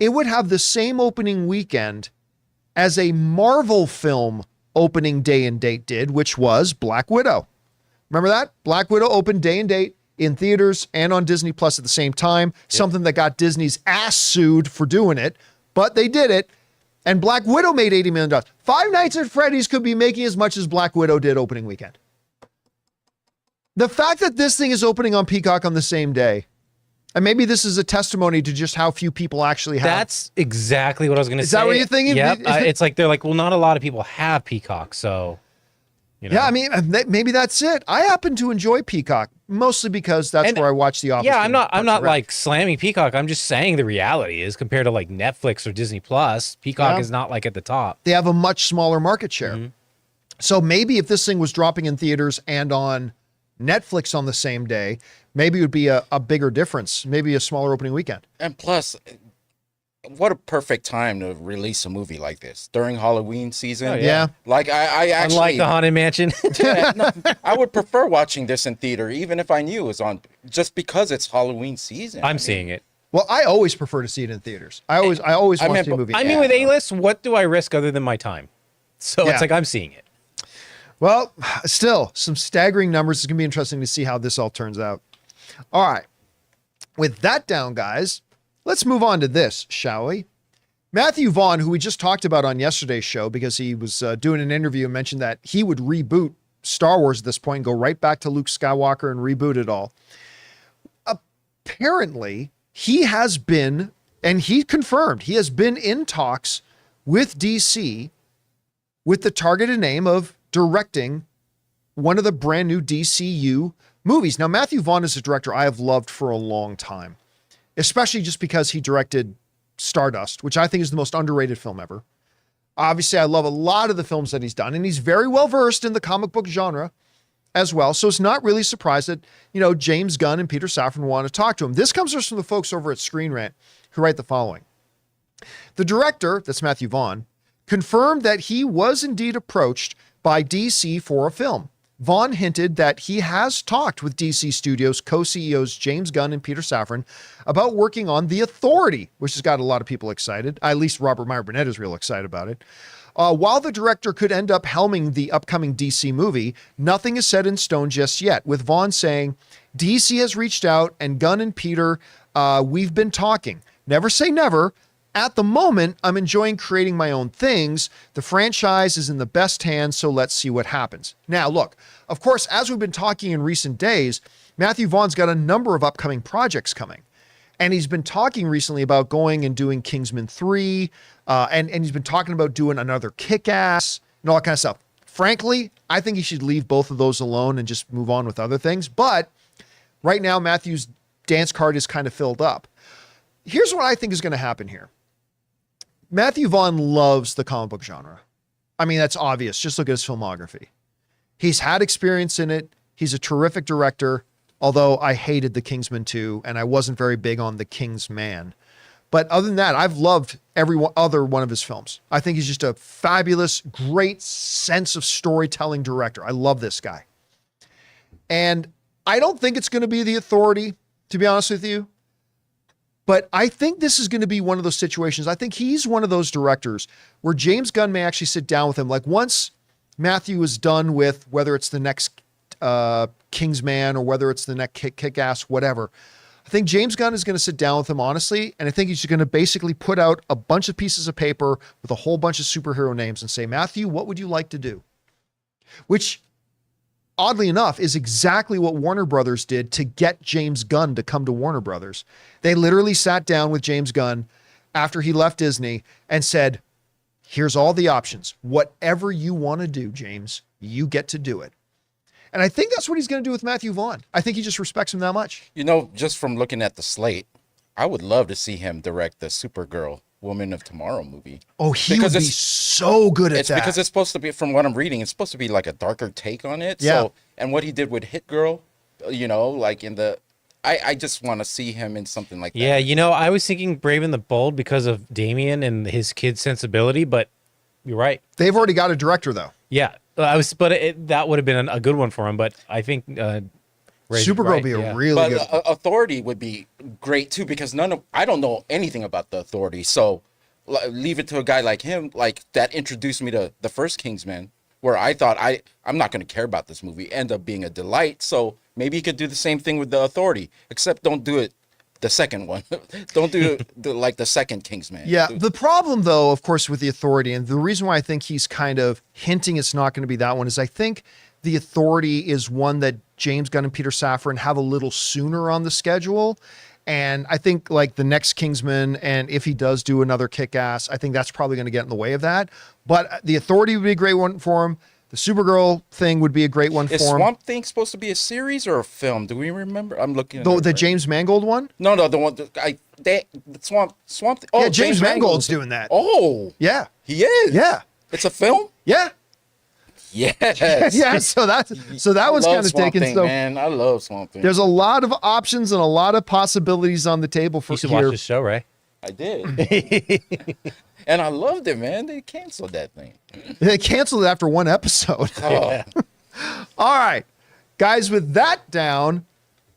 it would have the same opening weekend as a Marvel film opening day and date did, which was Black Widow. Remember that? Black Widow opened day and date in theaters and on Disney Plus at the same time, something that got Disney's ass sued for doing it, but they did it. And Black Widow made $80 million. Five Nights at Freddy's could be making as much as Black Widow did opening weekend. The fact that this thing is opening on Peacock on the same day, and maybe this is a testimony to just how few people actually have. That's exactly what I was going to say. Is that what you're thinking? Yep. It's like they're like, well, not a lot of people have Peacock, so. You know. Yeah, I mean, maybe that's it. I happen to enjoy Peacock mostly because that's where I watch The Office. Yeah, I'm not like slamming Peacock. I'm just saying the reality is compared to like Netflix or Disney Plus, Peacock is not like at the top. They have a much smaller market share. Mm-hmm. So maybe if this thing was dropping in theaters and on Netflix on the same day, maybe it would be a bigger difference, maybe a smaller opening weekend. And plus, what a perfect time to release a movie like this during Halloween season. Oh, yeah. Like I actually, Unlike the Haunted Mansion. I would prefer watching this in theater, even if I knew it was on, just because it's Halloween season. I'm seeing it. Well, I always prefer to see it in theaters. I always want to see a movie. I mean, with A-list, what do I risk other than my time? So it's like I'm seeing it. Well, still some staggering numbers. It's going to be interesting to see how this all turns out. All right. With that down, guys, let's move on to this, shall we? Matthew Vaughn, who we just talked about on yesterday's show because he was doing an interview and mentioned that he would reboot Star Wars at this point and go right back to Luke Skywalker and reboot it all. Apparently, he has been, and he confirmed, he has been in talks with DC with the targeted aim of directing one of the brand new DCU movies. Now, Matthew Vaughn is a director I have loved for a long time, especially just because he directed Stardust, which I think is the most underrated film ever. Obviously, I love a lot of the films that he's done, and he's very well versed in the comic book genre as well. So it's not really surprised that, James Gunn and Peter Safran want to talk to him. This comes from the folks over at Screen Rant who write the following. The director, that's Matthew Vaughn, confirmed that he was indeed approached by DC for a film. Vaughn hinted that he has talked with DC Studios co-CEOs James Gunn and Peter Safran about working on The Authority, which has got a lot of people excited. At least Robert Meyer Burnett is real excited about it. While the director could end up helming the upcoming DC movie, nothing is set in stone just yet, with Vaughn saying, DC has reached out and Gunn and Peter, we've been talking. Never say never. At the moment, I'm enjoying creating my own things. The franchise is in the best hands, so let's see what happens. Now, look, of course, as we've been talking in recent days, Matthew Vaughn's got a number of upcoming projects coming. And he's been talking recently about going and doing Kingsman 3, and he's been talking about doing another Kick-Ass and all that kind of stuff. Frankly, I think he should leave both of those alone and just move on with other things. But right now, Matthew's dance card is kind of filled up. Here's what I think is going to happen here. Matthew Vaughn loves the comic book genre. I mean, that's obvious. Just look at his filmography. He's had experience in it. He's a terrific director, although I hated The Kingsman 2, and I wasn't very big on The King's Man. But other than that, I've loved every other one of his films. I think he's just a fabulous, great sense of storytelling director. I love this guy. And I don't think it's going to be The Authority, to be honest with you. But I think this is going to be one of those situations. I think he's one of those directors where James Gunn may actually sit down with him. Like once Matthew is done with whether it's the next Kingsman or whether it's the next Kick-Ass, whatever, I think James Gunn is going to sit down with him honestly. And I think he's going to basically put out a bunch of pieces of paper with a whole bunch of superhero names and say, Matthew, what would you like to do? Which, oddly enough, is exactly what Warner Brothers did to get James Gunn to come to Warner Brothers. They literally sat down with James Gunn after he left Disney and said, here's all the options. Whatever you want to do, James, you get to do it. And I think that's what he's going to do with Matthew Vaughn. I think he just respects him that much. Just from looking at the slate, I would love to see him direct the Supergirl Woman of Tomorrow movie. Oh, he would be so good at it's that. Because it's supposed to be, from what I'm reading, it's supposed to be like a darker take on it. Yeah. So, and what he did with Hit Girl, like in the, I just want to see him in something like that. Yeah, I was thinking Brave and the Bold because of Damien and his kid sensibility, but you're right. They've already got a director though. Yeah, that would have been a good one for him. But I think Supergirl would be a really good. Authority would be great too, because I don't know anything about the Authority, so leave it to a guy like him, like that introduced me to the first Kingsman, where I thought I'm not going to care about this movie, end up being a delight. So maybe he could do the same thing with the Authority, except don't do it the second one. Don't do like the second Kingsman. Yeah, the problem though, of course, with the Authority, and the reason why I think he's kind of hinting it's not going to be that one, is I think the Authority is one that James Gunn and Peter Safran have a little sooner on the schedule. And I think like the next Kingsman, and if he does do another Kick-Ass, I think that's probably going to get in the way of that. But the Authority would be a great one for him. The Supergirl thing would be a great one for him. Is Swamp Thing supposed to be a series or a film? Do we remember? I'm looking at the James Mangold one? No, the one Swamp Thing. Oh, yeah, James Mangold's doing that. Oh. Yeah. He is. Yeah. It's a film? Yeah. Yes. Yeah, so that was kind of taken. Thing, so man, I love Swamp Thing. There's a lot of options and a lot of possibilities on the table for you should here. watch the show, Ray. I did. And I loved it, man. They canceled that thing. They canceled it after one episode. Oh. All right, guys, with that down,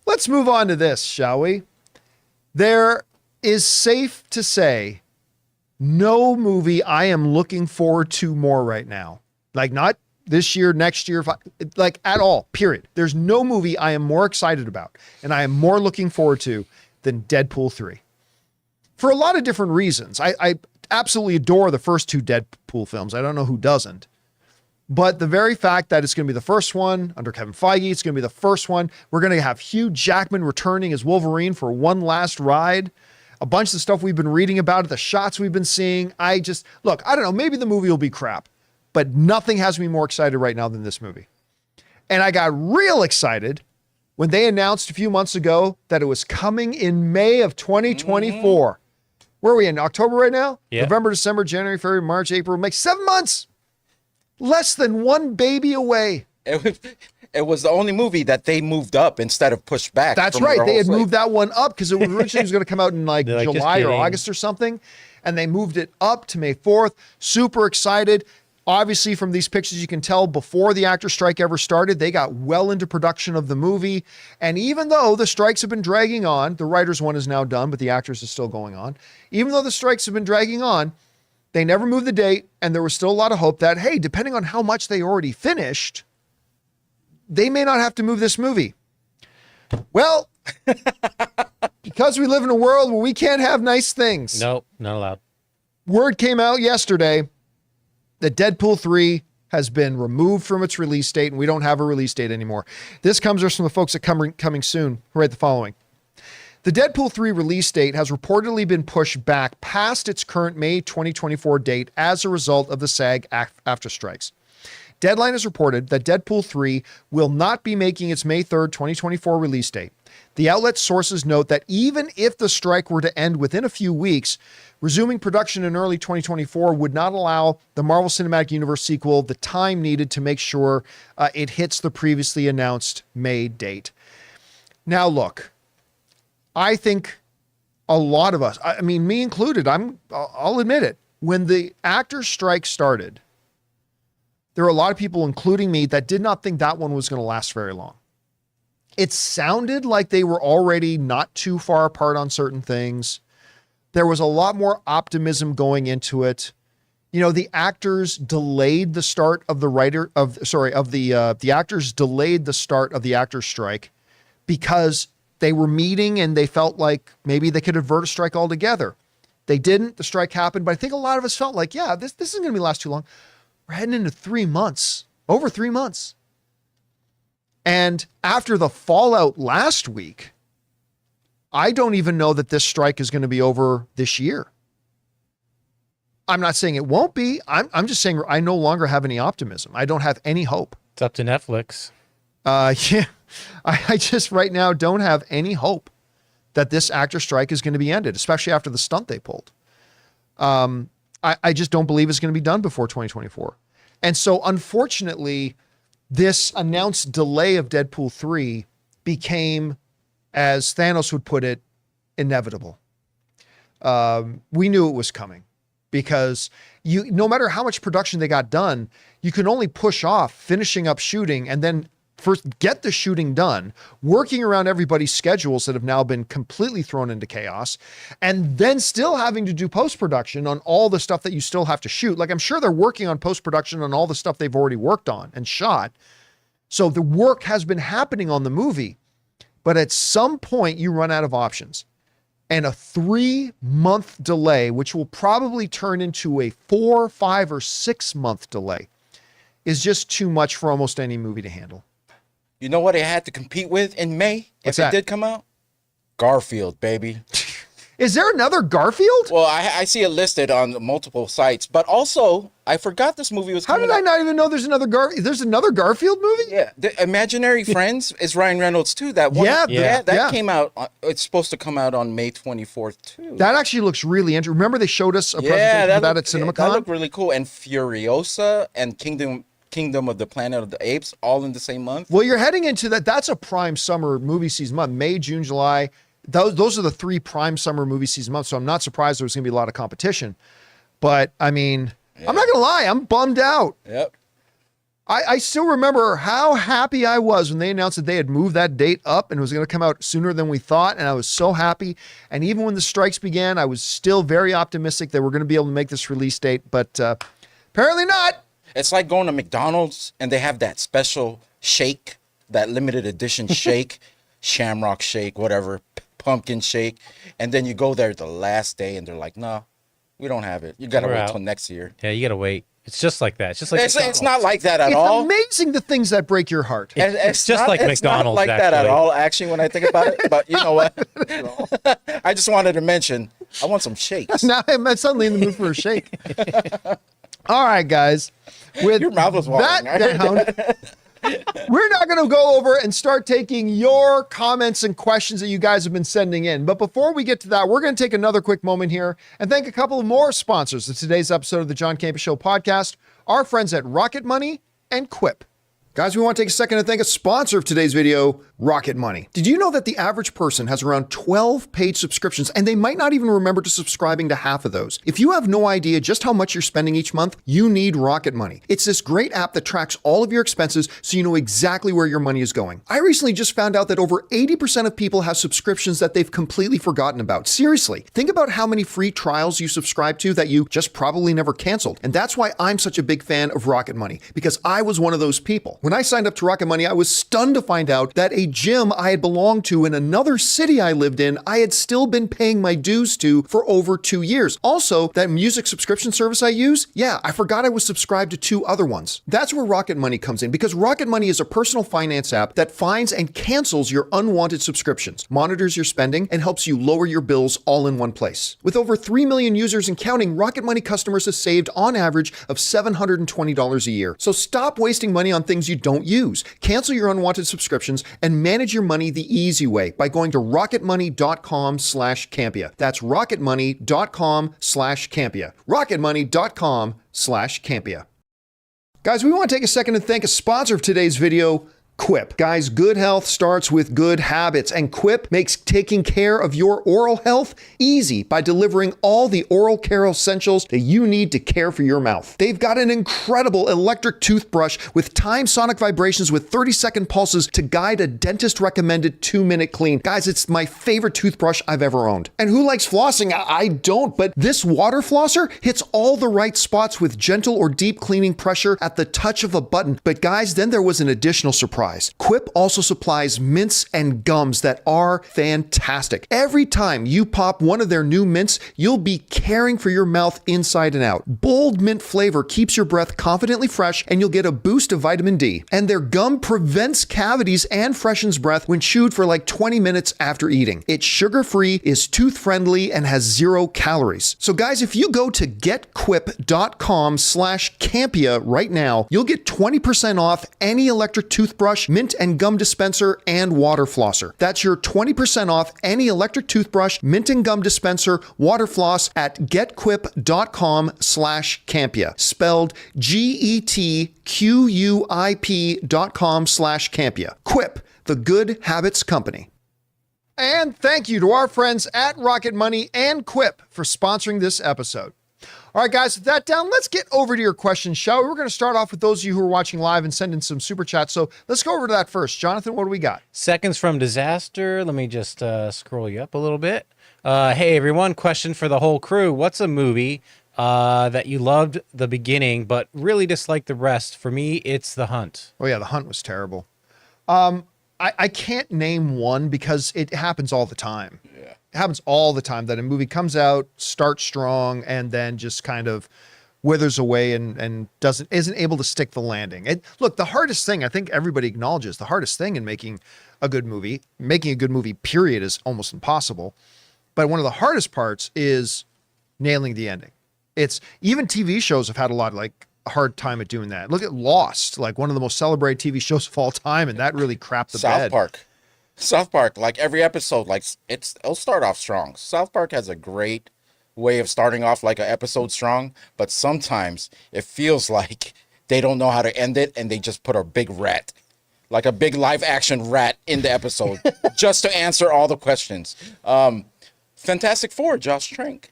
let's move on to this, shall we? There is safe to say no movie I am looking forward to more right now. Like not this year, next year, like at all, period. There's no movie I am more excited about and I am more looking forward to than Deadpool 3. For a lot of different reasons. I absolutely adore the first two Deadpool films. I don't know who doesn't. But the very fact that it's going to be the first one under Kevin Feige, it's going to be the first one. We're going to have Hugh Jackman returning as Wolverine for one last ride. A bunch of the stuff we've been reading about it, the shots we've been seeing. I don't know, maybe the movie will be crap, but nothing has me more excited right now than this movie. And I got real excited when they announced a few months ago that it was coming in May of 2024. Where are we in October right now? Yeah. November, December, January, February, March, April, May. 7 months. Less than one baby away. It was the only movie that they moved up instead of pushed back. That's from right. their They whole had slate. moved that one up because it was originally going to come out in like They're like, just July or kidding. August or something. And they moved it up to May 4th. Super excited. Obviously, from these pictures, you can tell before the actor strike ever started, they got well into production of the movie. And even though the strikes have been dragging on, the writers' one is now done, but the actors is still going on. Even though the strikes have been dragging on, they never moved the date. And there was still a lot of hope that, hey, depending on how much they already finished, they may not have to move this movie. Well, because we live in a world where we can't have nice things. Nope, not allowed. Word came out yesterday that Deadpool 3 has been removed from its release date, and we don't have a release date anymore. This comes from the folks at Coming Soon, who write the following. The Deadpool 3 release date has reportedly been pushed back past its current May 2024 date as a result of the SAG after strikes. Deadline has reported that Deadpool 3 will not be making its May 3rd, 2024 release date. The outlet's sources note that even if the strike were to end within a few weeks, resuming production in early 2024 would not allow the Marvel Cinematic Universe sequel the time needed to make sure it hits the previously announced May date. Now, look, I think a lot of us, I mean, me included, I'll admit it, when the actors' strike started, there were a lot of people, including me, that did not think that one was going to last very long. It sounded like they were already not too far apart on certain things. There was a lot more optimism going into it. You know, the actors delayed the start of the actors delayed the start of the actors' strike because they were meeting and they felt like maybe they could avert a strike altogether. They didn't. The strike happened, but I think a lot of us felt like, yeah, this isn't going to last too long. We're heading into 3 months, over 3 months. And after the fallout last week, I don't even know that this strike is going to be over this year. I'm not saying it won't be. I'm just saying I no longer have any optimism. I don't have any hope. It's up to Netflix. Yeah, I just right now don't have any hope that this actor strike is going to be ended, especially after the stunt they pulled. I just don't believe it's going to be done before 2024. And so, unfortunately, this announced delay of Deadpool 3 became, as Thanos would put it, inevitable. We knew it was coming because no matter how much production they got done, you can only push off finishing up shooting and then first get the shooting done, working around everybody's schedules that have now been completely thrown into chaos, and then still having to do post-production on all the stuff that you still have to shoot. Like, I'm sure they're working on post-production on all the stuff they've already worked on and shot. So the work has been happening on the movie, but at some point you run out of options. And a 3-month delay, which will probably turn into a 4, 5, or 6 month delay, is just too much for almost any movie to handle. You know what it had to compete with in May What's if that? it did come out? Garfield, baby. Is there another Garfield? Well, I see it listed on multiple sites, but also I forgot this movie was How coming did I out. not even know there's another Garfield movie? Yeah, the Imaginary Friends is Ryan Reynolds too. That one, Yeah, that yeah. came out. It's supposed to come out on May 24th too. That actually looks really interesting. Remember they showed us a presentation of that at CinemaCon? That looked really cool. And Furiosa and Kingdom of the Planet of the Apes all in the same month. Well, you're heading into that. That's a prime summer movie season month. May, June, July. Those are the 3 prime summer movie season months. So I'm not surprised there's going to be a lot of competition. But I mean, I'm not going to lie. I'm bummed out. Yep. I still remember how happy I was when they announced that they had moved that date up and it was going to come out sooner than we thought. And I was so happy. And even when the strikes began, I was still very optimistic that we're going to be able to make this release date. But apparently not. It's like going to McDonald's and they have that special shake, that limited edition shake, shamrock shake, whatever, pumpkin shake. And then you go there the last day and they're like, no, we don't have it. You got to We're wait out. till next year. Yeah, you gotta wait. It's just like that. It's just like It's not like that at It's all. amazing the things that break your heart. It's just like it's not McDonald's, like that at actually. all, actually, when I think about it. But you know what? I just wanted to mention, I want some shakes. Now I'm suddenly in the mood for a shake. All right, guys. With Your mouth was watering. that down, We're not going to go over and start taking your comments and questions that you guys have been sending in. But before we get to that, we're going to take another quick moment here and thank a couple of more sponsors of today's episode of the John Campea Show podcast, our friends at Rocket Money and Quip. Guys, we want to take a second to thank a sponsor of today's video, Rocket Money. Did you know that the average person has around 12 paid subscriptions and they might not even remember to subscribing to half of those? If you have no idea just how much you're spending each month, you need Rocket Money. It's this great app that tracks all of your expenses so you know exactly where your money is going. I recently just found out that over 80% of people have subscriptions that they've completely forgotten about. Seriously, think about how many free trials you subscribe to that you just probably never canceled. And that's why I'm such a big fan of Rocket Money, because I was one of those people. When I signed up to Rocket Money, I was stunned to find out that a gym I had belonged to in another city I lived in, I had still been paying my dues to for over 2 years. Also, that music subscription service I use, yeah, I forgot I was subscribed to 2 other ones. That's where Rocket Money comes in, because Rocket Money is a personal finance app that finds and cancels your unwanted subscriptions, monitors your spending, and helps you lower your bills all in one place. With over 3 million users and counting, Rocket Money customers have saved on average of $720 a year. So stop wasting money on things you don't use. Cancel your unwanted subscriptions and manage your money the easy way by going to rocketmoney.com/Campea. That's rocketmoney.com/Campea. rocketmoney.com/Campea. Guys, we want to take a second to thank a sponsor of today's video, Quip. Guys, good health starts with good habits, and Quip makes taking care of your oral health easy by delivering all the oral care essentials that you need to care for your mouth. They've got an incredible electric toothbrush with timed sonic vibrations with 30-second pulses to guide a dentist-recommended 2-minute clean. Guys, it's my favorite toothbrush I've ever owned. And who likes flossing? I don't, but this water flosser hits all the right spots with gentle or deep cleaning pressure at the touch of a button. But guys, then there was an additional surprise. Quip also supplies mints and gums that are fantastic. Every time you pop one of their new mints, you'll be caring for your mouth inside and out. Bold mint flavor keeps your breath confidently fresh, and you'll get a boost of vitamin D. And their gum prevents cavities and freshens breath when chewed for like 20 minutes after eating. It's sugar-free, is tooth-friendly, and has 0 calories. So guys, if you go to getquip.com/Campea right now, you'll get 20% off any electric toothbrush, mint and gum dispenser, and water flosser. That's your 20% off any electric toothbrush, mint and gum dispenser, water floss at getquip.com/Campea. Spelled GETQUIP.com/Campea. Quip, the good habits company. And thank you to our friends at Rocket Money and Quip for sponsoring this episode. All right, guys, with that down, let's get over to your questions, shall we? We're going to start off with those of you who are watching live and send in some super chats. So let's go over to that first. Jonathan, what do we got? Seconds from Disaster. Let me just scroll you up a little bit. Hey, everyone. Question for the whole crew. What's a movie that you loved the beginning but really disliked the rest? For me, it's The Hunt. Oh, yeah, The Hunt was terrible. I can't name one because it happens all the time. Yeah. It happens all the time that a movie comes out, starts strong, and then just kind of withers away and isn't able to stick the landing. Look, the hardest thing, I think everybody acknowledges, the hardest thing in making a good movie, period, is almost impossible. But one of the hardest parts is nailing the ending. It's even TV shows have had a hard time at doing that. Look at Lost, like one of the most celebrated TV shows of all time, and that really crapped the bed. South Park, like every episode, like it'll start off strong. South Park has a great way of starting off like an episode strong, but sometimes it feels like they don't know how to end it, and they just put a big rat, like a big live action rat in the episode just to answer all the questions. Fantastic Four, Josh Trank.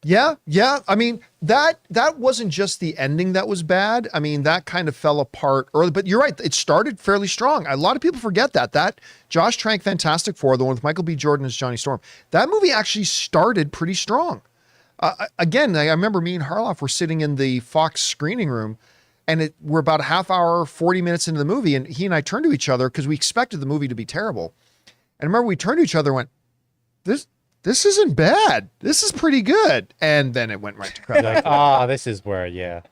Yeah. I mean, that wasn't just the ending that was bad. I mean, that kind of fell apart early, but you're right. It started fairly strong. A lot of people forget that Josh Trank Fantastic Four, the one with Michael B. Jordan as Johnny Storm, that movie actually started pretty strong. Again, I remember me and Harloff were sitting in the Fox screening room, and we're about a half hour, 40 minutes into the movie, and he and I turned to each other because we expected the movie to be terrible. And I remember we turned to each other and went, this isn't bad. This is pretty good. And then it went right to credit. Like, this is where, yeah.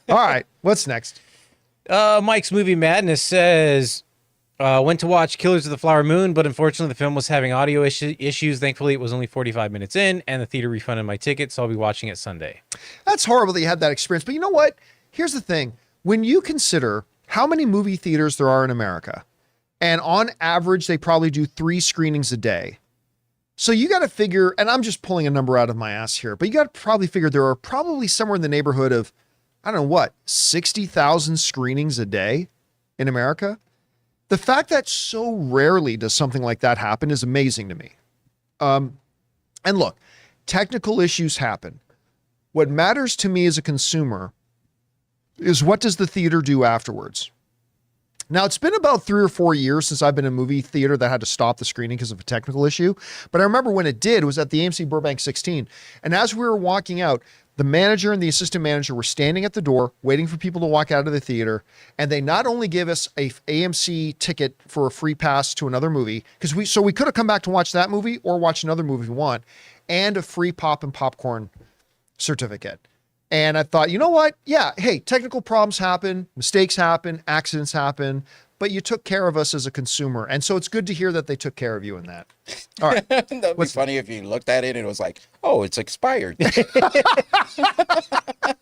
All right. What's next? Mike's Movie Madness says, went to watch Killers of the Flower Moon, but unfortunately the film was having audio issues. Thankfully, it was only 45 minutes in, and the theater refunded my ticket, so I'll be watching it Sunday. That's horrible that you had that experience. But you know what? Here's the thing. When you consider how many movie theaters there are in America. And on average, they probably do 3 screenings a day. So you got to figure, and I'm just pulling a number out of my ass here, but you got to probably figure there are probably somewhere in the neighborhood of, I don't know what, 60,000 screenings a day in America. The fact that so rarely does something like that happen is amazing to me. And look, technical issues happen. What matters to me as a consumer is what does the theater do afterwards? Now, it's been about 3 or 4 years since I've been in a movie theater that had to stop the screening because of a technical issue. But I remember when it did, it was at the AMC Burbank 16. And as we were walking out, the manager and the assistant manager were standing at the door waiting for people to walk out of the theater. And they not only gave us a AMC ticket for a free pass to another movie, because we could have come back to watch that movie or watch another movie if we want, and a free pop and popcorn certificate. And I thought, you know what? Yeah, hey, technical problems happen, mistakes happen, accidents happen, but you took care of us as a consumer. And so it's good to hear that they took care of you in that. All right. That'd be funny if you looked at it and it was like, oh, it's expired.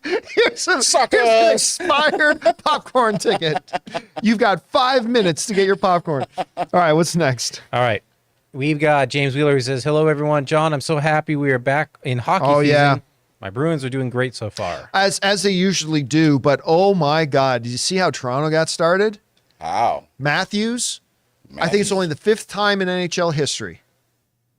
Here's an expired popcorn ticket. You've got 5 minutes to get your popcorn. All right, what's next? All right. We've got James Wheeler who says, hello, everyone. John, I'm so happy we are back in hockey season. Yeah. My Bruins are doing great so far. As they usually do, but oh my God, did you see how Toronto got started? Wow. Matthews, I think it's only the 5th time in NHL history,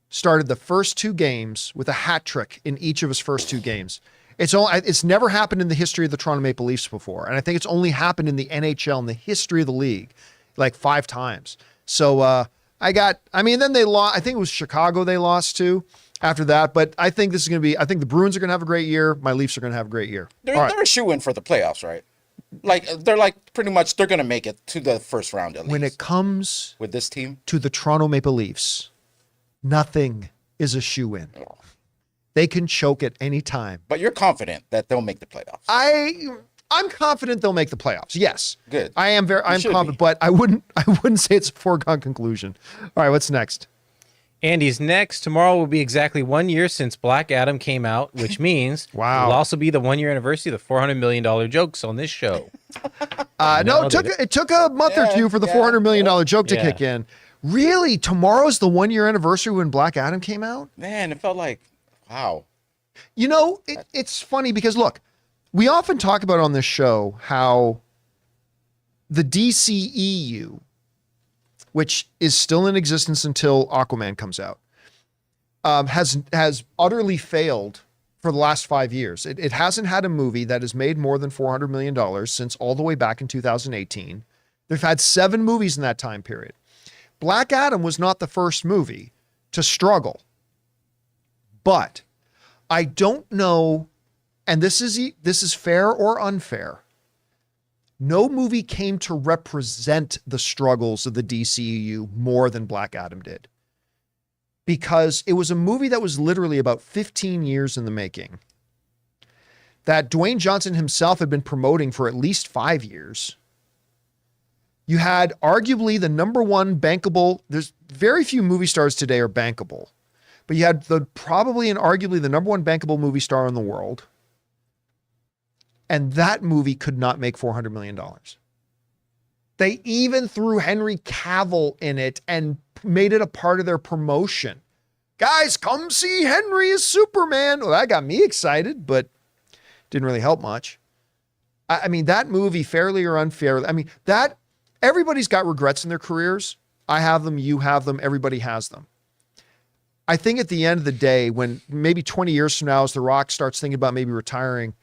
started the first 2 games with a hat trick in each of his first 2 games. It's never happened in the history of the Toronto Maple Leafs before. And I think it's only happened in the NHL in the history of the league, like 5 times. So then they lost, I think it was Chicago they lost to after that, but I think this is going to be, I think the Bruins are going to have a great year. My Leafs are going to have a great year. They're a shoo-in for the playoffs, right? Like, they're like pretty much, they're going to make it to the first round at least. When it comes with this team to the Toronto Maple Leafs, nothing is a shoo-in. They can choke at any time. But you're confident that they'll make the playoffs. I'm confident they'll make the playoffs. Yes. Good. I'm confident, but I wouldn't say it's a foregone conclusion. All right, what's next? Andy's next. Tomorrow will be exactly 1 year since Black Adam came out, which means wow. It'll also be the 1 year anniversary of the $400 million jokes on this show. No, it took a month or two for the $400 million joke to kick in. Really? Tomorrow's the 1 year anniversary when Black Adam came out? Man, it felt like, wow. You know, it's funny because, look, we often talk about on this show how the DCEU, which is still in existence until Aquaman comes out, has utterly failed for the last 5 years. It hasn't had a movie that has made more than $400 million since all the way back in 2018. They've had 7 movies in that time period. Black Adam was not the first movie to struggle. But I don't know, and this is fair or unfair, no movie came to represent the struggles of the DCEU more than Black Adam did. Because it was a movie that was literally about 15 years in the making, that Dwayne Johnson himself had been promoting for at least 5 years. You had arguably the number one bankable, there's very few movie stars today are bankable, but you had probably and arguably the number one bankable movie star in the world. And that movie could not make $400 million. They even threw Henry Cavill in it and made it a part of their promotion. Guys, come see Henry as Superman. Well, that got me excited, but didn't really help much. I mean, that movie, fairly or unfairly, I mean, everybody's got regrets in their careers. I have them, you have them, everybody has them. I think at the end of the day, when maybe 20 years from now, as The Rock starts thinking about maybe retiring,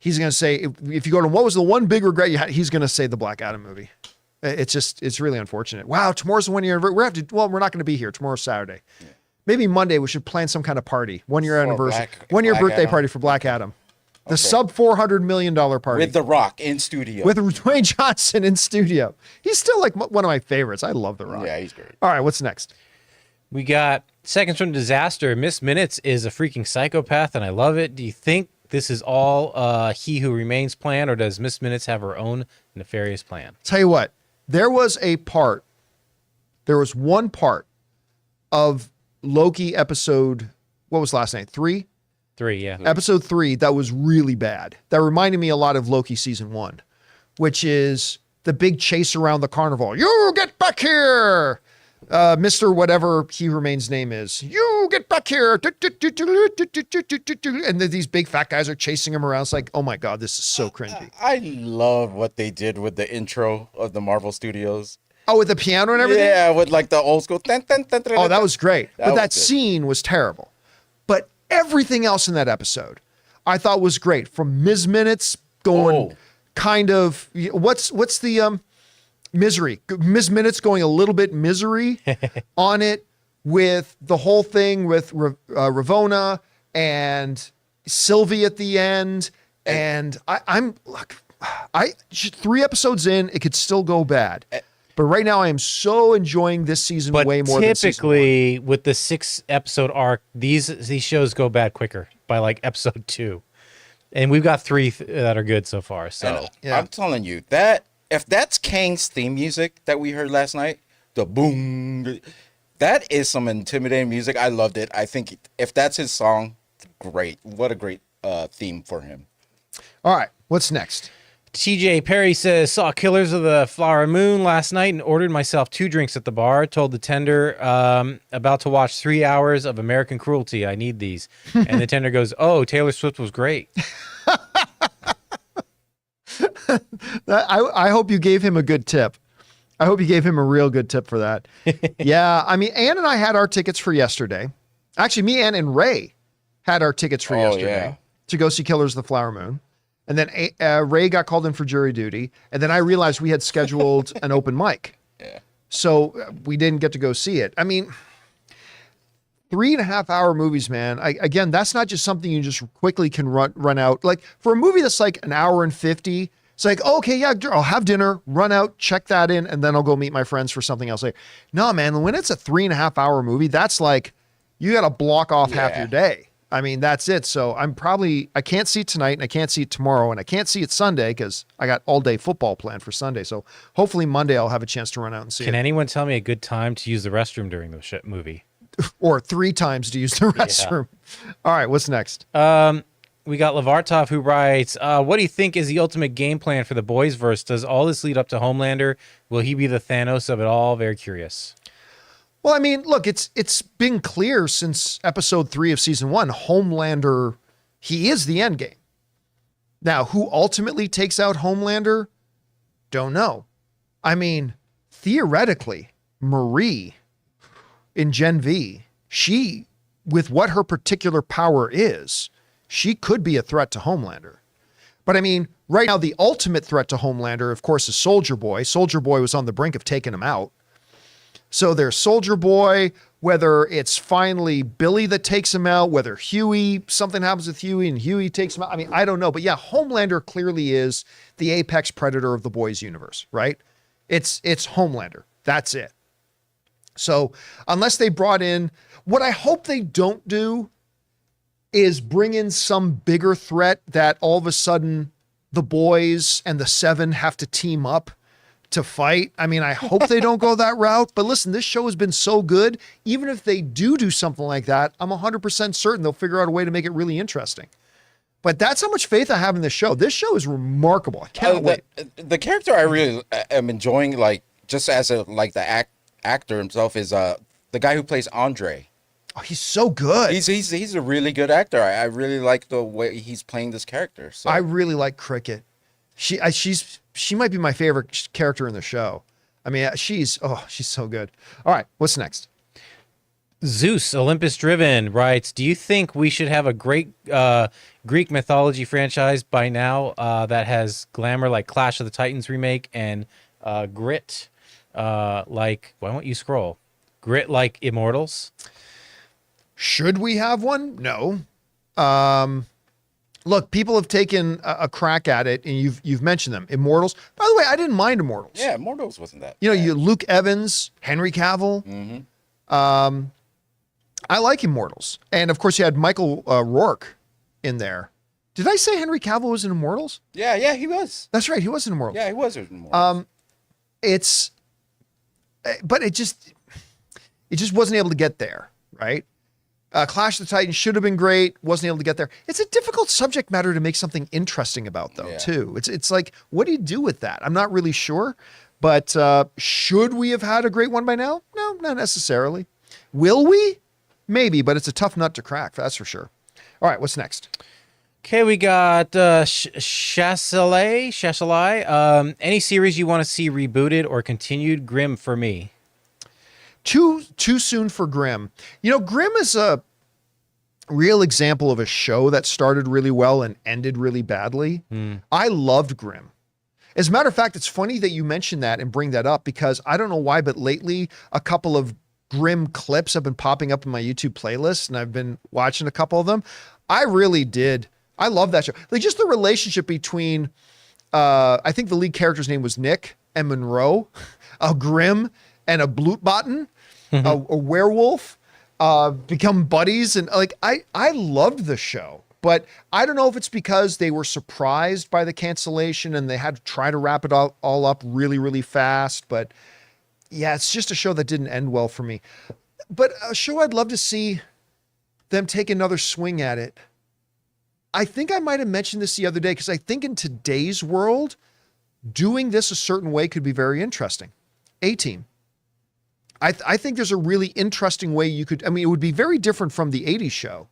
he's going to say, if you go to what was the one big regret you had, he's going to say the Black Adam movie. It's really unfortunate. Wow, tomorrow's the 1 year anniversary. We're not going to be here. Tomorrow's Saturday. Yeah. Maybe Monday we should plan some kind of party. 1 year anniversary. 1 year birthday party for Black Adam. The sub $400 million party. With The Rock in studio. With Dwayne Johnson in studio. He's still like one of my favorites. I love The Rock. Yeah, he's great. All right, what's next? We got Seconds from Disaster. Miss Minutes is a freaking psychopath, and I love it. Do you think this is all He Who Remains plan, or does Miss Minutes have her own nefarious plan? Tell you what, there was one part of Loki episode, what was last night? 3? 3, yeah. Episode 3 that was really bad. That reminded me a lot of Loki season 1, which is the big chase around the carnival. You get back here, Mr. Whatever he remains name is. You get back here, and then these big fat guys are chasing him around. It's like, oh my god, this is so cringy. I love what they did with the intro of the Marvel Studios. Oh, with the piano and everything. Yeah, with like the old school. Oh, that was great. But that was good. scene was terrible. But everything else in that episode, I thought was great. From Ms. Minutes going kind of what's the misery? Ms. Minutes going a little bit misery on it with the whole thing with Ravonna and Sylvie at the end. And I'm 3 episodes in, it could still go bad. But right now, I am so enjoying this season way more than season 1. Typically, with the 6-episode arc, these shows go bad quicker by like episode 2, and we've got 3 that are good so far. So I'm telling you that if that's Kang's theme music that we heard last night, the boom, that is some intimidating music. I loved it. I think if that's his song, great. What a great theme for him. All right, what's next? TJ Perry says, saw Killers of the Flower Moon last night and ordered myself 2 drinks at the bar. Told the tender, about to watch 3 hours of American Cruelty. I need these. And the tender goes, oh, Taylor Swift was great. I hope you gave him a good tip. I hope you gave him a real good tip for that. Yeah, I mean, Ann and I had our tickets for yesterday. Actually, me, Ann, and Ray had our tickets for yesterday to go see Killers of the Flower Moon. And then Ray got called in for jury duty. And then I realized we had scheduled an open mic. Yeah. So we didn't get to go see it. I mean, 3.5 hour movies, man. Again, that's not just something you just quickly can run out. Like for a movie that's like an hour and 50, it's like, okay, yeah, I'll have dinner, run out, check that in, and then I'll go meet my friends for something else later. No, man, when it's a 3.5 hour movie, that's like, you got to block off half your day. I mean, that's it. So I can't see it tonight and I can't see it tomorrow and I can't see it Sunday because I got all day football planned for Sunday. So hopefully Monday I'll have a chance to run out and see it. Can anyone tell me a good time to use the restroom during the movie? Or 3 times to use the restroom. Yeah. All right, what's next? We got Lavartov who writes, what do you think is the ultimate game plan for the boys verse? Does all this lead up to Homelander? Will he be the Thanos of it all? Very curious. Well, I mean, look, it's been clear since episode 3 of season 1, Homelander, he is the end game. Now, who ultimately takes out Homelander? Don't know. I mean, theoretically, Marie in Gen V, she, with what her particular power is, she could be a threat to Homelander. But I mean, right now, the ultimate threat to Homelander, of course, is Soldier Boy. Soldier Boy was on the brink of taking him out. So there's Soldier Boy, whether it's finally Billy that takes him out, whether something happens with Huey and Huey takes him out. I mean, I don't know. But yeah, Homelander clearly is the apex predator of the boys universe, right? It's Homelander. That's it. So unless they brought in, what I hope they don't do is bring in some bigger threat that all of a sudden the boys and the 7 have to team up to fight. I mean, I hope they don't go that route, but listen, this show has been so good. Even if they do something like that, I'm 100% certain they'll figure out a way to make it really interesting. But that's how much faith I have in this show. This show is remarkable. I can't wait. The character I really am enjoying, like just as the actor himself, is the guy who plays Andre. Oh, he's so good. He's a really good actor. I really like the way he's playing this character. So I really like Cricket. She might be my favorite character in the show. I mean, she's so good. All right, what's next? Zeus, Olympus Driven, writes, do you think we should have a great Greek mythology franchise by now that has glamour like Clash of the Titans remake and grit like, why won't you scroll? Grit like Immortals? Should we have one? No. Look, people have taken a crack at it, and you've mentioned them. Immortals. By the way, I didn't mind Immortals. Yeah, Immortals wasn't that. You know, you Luke Evans, Henry Cavill. Mm-hmm. I like Immortals, and of course, you had Michael Rourke in there. Did I say Henry Cavill was in Immortals? Yeah, he was. That's right, he was in Immortals. Yeah, he was in Immortals. But it just wasn't able to get there, right? Clash of the Titans should have been great. Wasn't able to get there. It's a difficult subject matter to make something interesting about, though, too. It's like, what do you do with that? I'm not really sure. But should we have had a great one by now? No, not necessarily. Will we? Maybe, but it's a tough nut to crack. That's for sure. All right, what's next? Okay, we got Chasselet. Any series you want to see rebooted or continued? Grimm for me. Too soon for Grimm. You know, Grimm is a real example of a show that started really well and ended really badly. I loved Grimm. As a matter of fact, it's funny that you mention that and bring that up because I don't know why, but lately a couple of Grimm clips have been popping up in my YouTube playlist and I've been watching a couple of them. I really did. I love that show. Like just the relationship between, I think the lead character's name was Nick and Monroe, a Grimm and a Blutbotten, a werewolf, become buddies. And like, I loved the show, but I don't know if it's because they were surprised by the cancellation and they had to try to wrap it all up really, really fast. But yeah, it's just a show that didn't end well for me. But a show I'd love to see them take another swing at it. I think I might have mentioned this the other day because I think in today's world, doing this a certain way could be very interesting. A-Team. I think there's a really interesting way you could, I mean, it would be very different from the 80s show,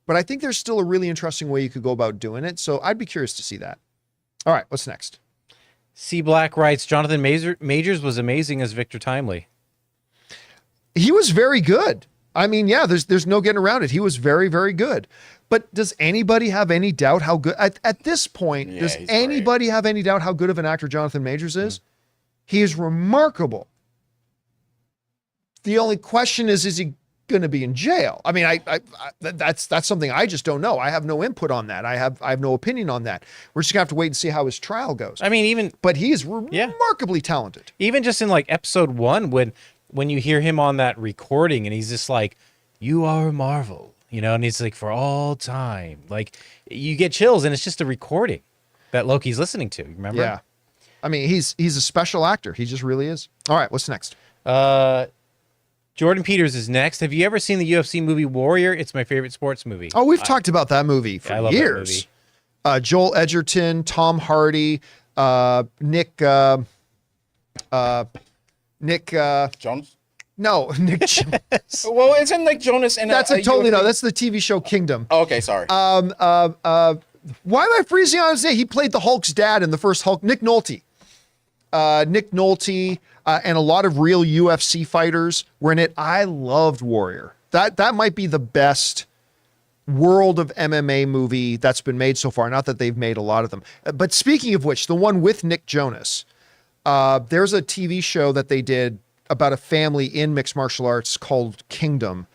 but I think there's still a really interesting way you could go about doing it. So I'd be curious to see that. All right, what's next? C Black writes, Jonathan Majors was amazing as Victor Timely. He was very good. I mean, yeah, there's no getting around it. He was very, very good. But does anybody have any doubt how good, at this point, does anybody have any doubt how good of an actor Jonathan Majors is? He is remarkable. The only question is he going to be in jail? I mean, that's something I just don't know. I have no input on that. I have no opinion on that. We're just gonna have to wait and see how his trial goes. I mean, but he is remarkably talented. Even just in like episode 1, when you hear him on that recording and he's just like, "You are a marvel," you know, and he's like, "For all time," like you get chills, and it's just a recording that Loki's listening to. Remember? Yeah. I mean, he's a special actor. He just really is. All right, what's next? Jordan Peters is next. Have you ever seen the UFC movie Warrior? It's my favorite sports movie. Oh, we've talked about that movie for years. Joel Edgerton, Tom Hardy, Nick Jonas? No, Nick Jonas. Well, isn't Nick Jonas in That's totally no. That's the TV show Kingdom. Oh, okay, sorry. Why am I freezing on his name? He played the Hulk's dad in the first Hulk. Nick Nolte. Nick Nolte and a lot of real UFC fighters were in it. I loved Warrior. That might be the best world of MMA movie that's been made so far. Not that they've made a lot of them. But speaking of which, the one with Nick Jonas, there's a TV show that they did about a family in mixed martial arts called Kingdom.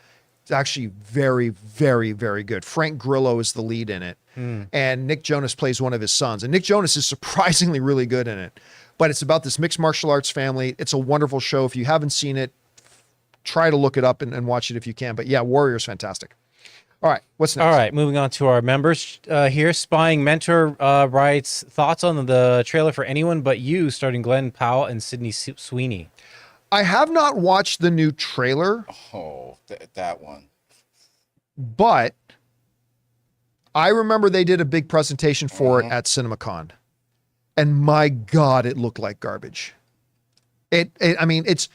It's actually very, very, very good. Frank Grillo is the lead in it. And Nick Jonas plays one of his sons. And Nick Jonas is surprisingly really good in it. But it's about this mixed martial arts family. It's a wonderful show. If you haven't seen it, try to look it up and watch it if you can. But yeah, Warrior's fantastic. All right, what's next? All right, moving on to our members here. Spying Mentor writes, thoughts on the trailer for Anyone But You, starring Glenn Powell and Sydney Sweeney. I have not watched the new trailer. Oh, that one. But I remember they did a big presentation for it at CinemaCon. And my God, it looked like garbage. I mean, it's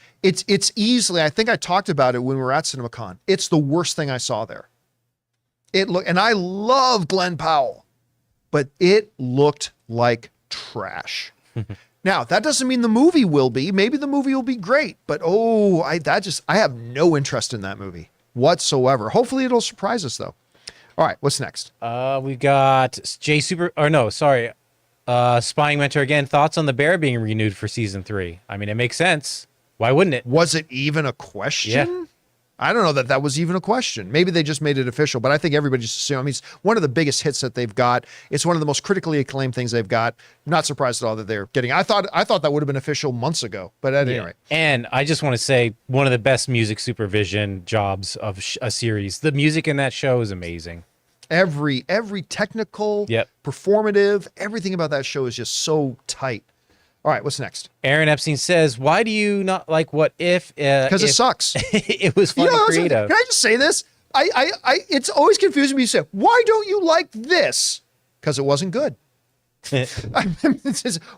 easily, I think I talked about it when we were at CinemaCon. It's the worst thing I saw there. And I love Glenn Powell, but it looked like trash. Now, that doesn't mean the movie will be. Maybe the movie will be great, but I have no interest in that movie whatsoever. Hopefully it'll surprise us though. All right, what's next? We got Spying Mentor again. Thoughts on The Bear being renewed for season 3? I mean, it makes sense. Why wouldn't it? Was it even a question? Yeah. I don't know that was even a question. Maybe they just made it official, but I think everybody just assumed. I mean, it's one of the biggest hits that they've got. It's one of the most critically acclaimed things they've got. I'm not surprised at all that they're getting. I thought that would have been official months ago, but at any rate. And I just want to say one of the best music supervision jobs of a series. The music in that show is amazing. Every technical, performative, everything about that show is just so tight. All right, what's next? Aaron Epstein says, why do you not like What If? Because it sucks. It was fun and creative. Can I just say this? it's always confusing me to say, why don't you like this? Because it wasn't good.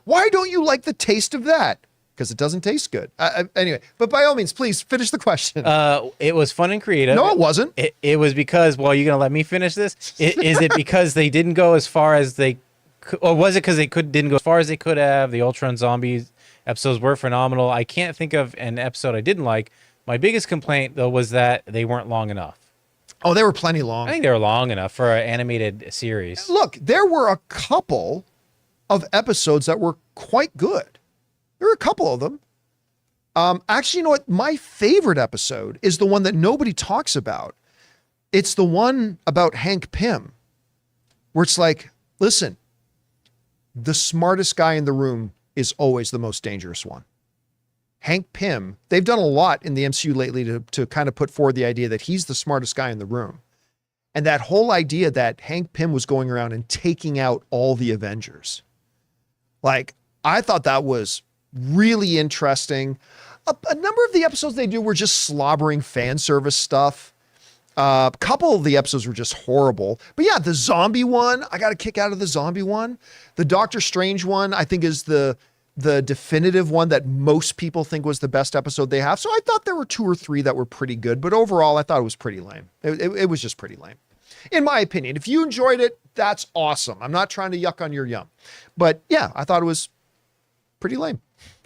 Why don't you like the taste of that? Because it doesn't taste good. Anyway, but by all means, please finish the question. It was fun and creative. No, it wasn't. It was because, well, you're going to let me finish this? Is it because they didn't go as far as they could, or was it because they didn't go as far as they could have? The Ultron Zombies episodes were phenomenal. I can't think of an episode I didn't like. My biggest complaint, though, was that they weren't long enough. Oh, they were plenty long. I think they were long enough for an animated series. Look, there were a couple of episodes that were quite good. There were a couple of them. Actually, you know what? My favorite episode is the one that nobody talks about. It's the one about Hank Pym, where it's like, listen, the smartest guy in the room is always the most dangerous one. Hank Pym, they've done a lot in the MCU lately to kind of put forward the idea that he's the smartest guy in the room. And that whole idea that Hank Pym was going around and taking out all the Avengers. Like, I thought that was really interesting. A number of the episodes they do were just slobbering fan service stuff. A couple of the episodes were just horrible. But yeah, the zombie one, I got a kick out of the zombie one. The Doctor Strange one, I think is the definitive one that most people think was the best episode they have. So I thought there were 2 or 3 that were pretty good, but overall I thought it was pretty lame. It was just pretty lame. In my opinion, if you enjoyed it, that's awesome. I'm not trying to yuck on your yum. But yeah, I thought it was pretty lame,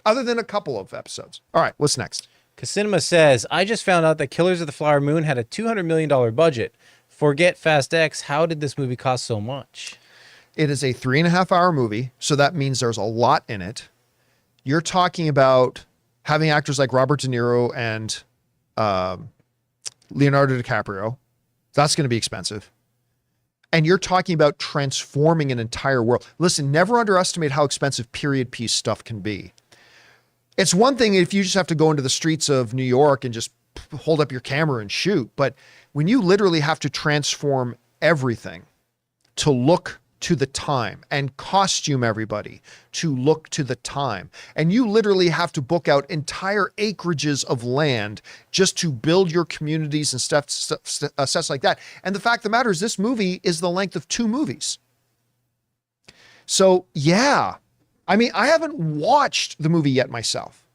other than a couple of episodes. All right, what's next? Casinema says, I just found out that Killers of the Flower Moon had a $200 million budget. Forget Fast X. How did this movie cost so much? It is a 3.5-hour movie, so that means there's a lot in it. You're talking about having actors like Robert De Niro and Leonardo DiCaprio. That's going to be expensive. And you're talking about transforming an entire world. Listen, never underestimate how expensive period piece stuff can be. It's one thing if you just have to go into the streets of New York and just hold up your camera and shoot. But when you literally have to transform everything to look to the time and costume everybody to look to the time, and you literally have to book out entire acreages of land just to build your communities and stuff like that. And the fact of the matter is this movie is the length of 2 movies. So yeah, I mean, I haven't watched the movie yet myself,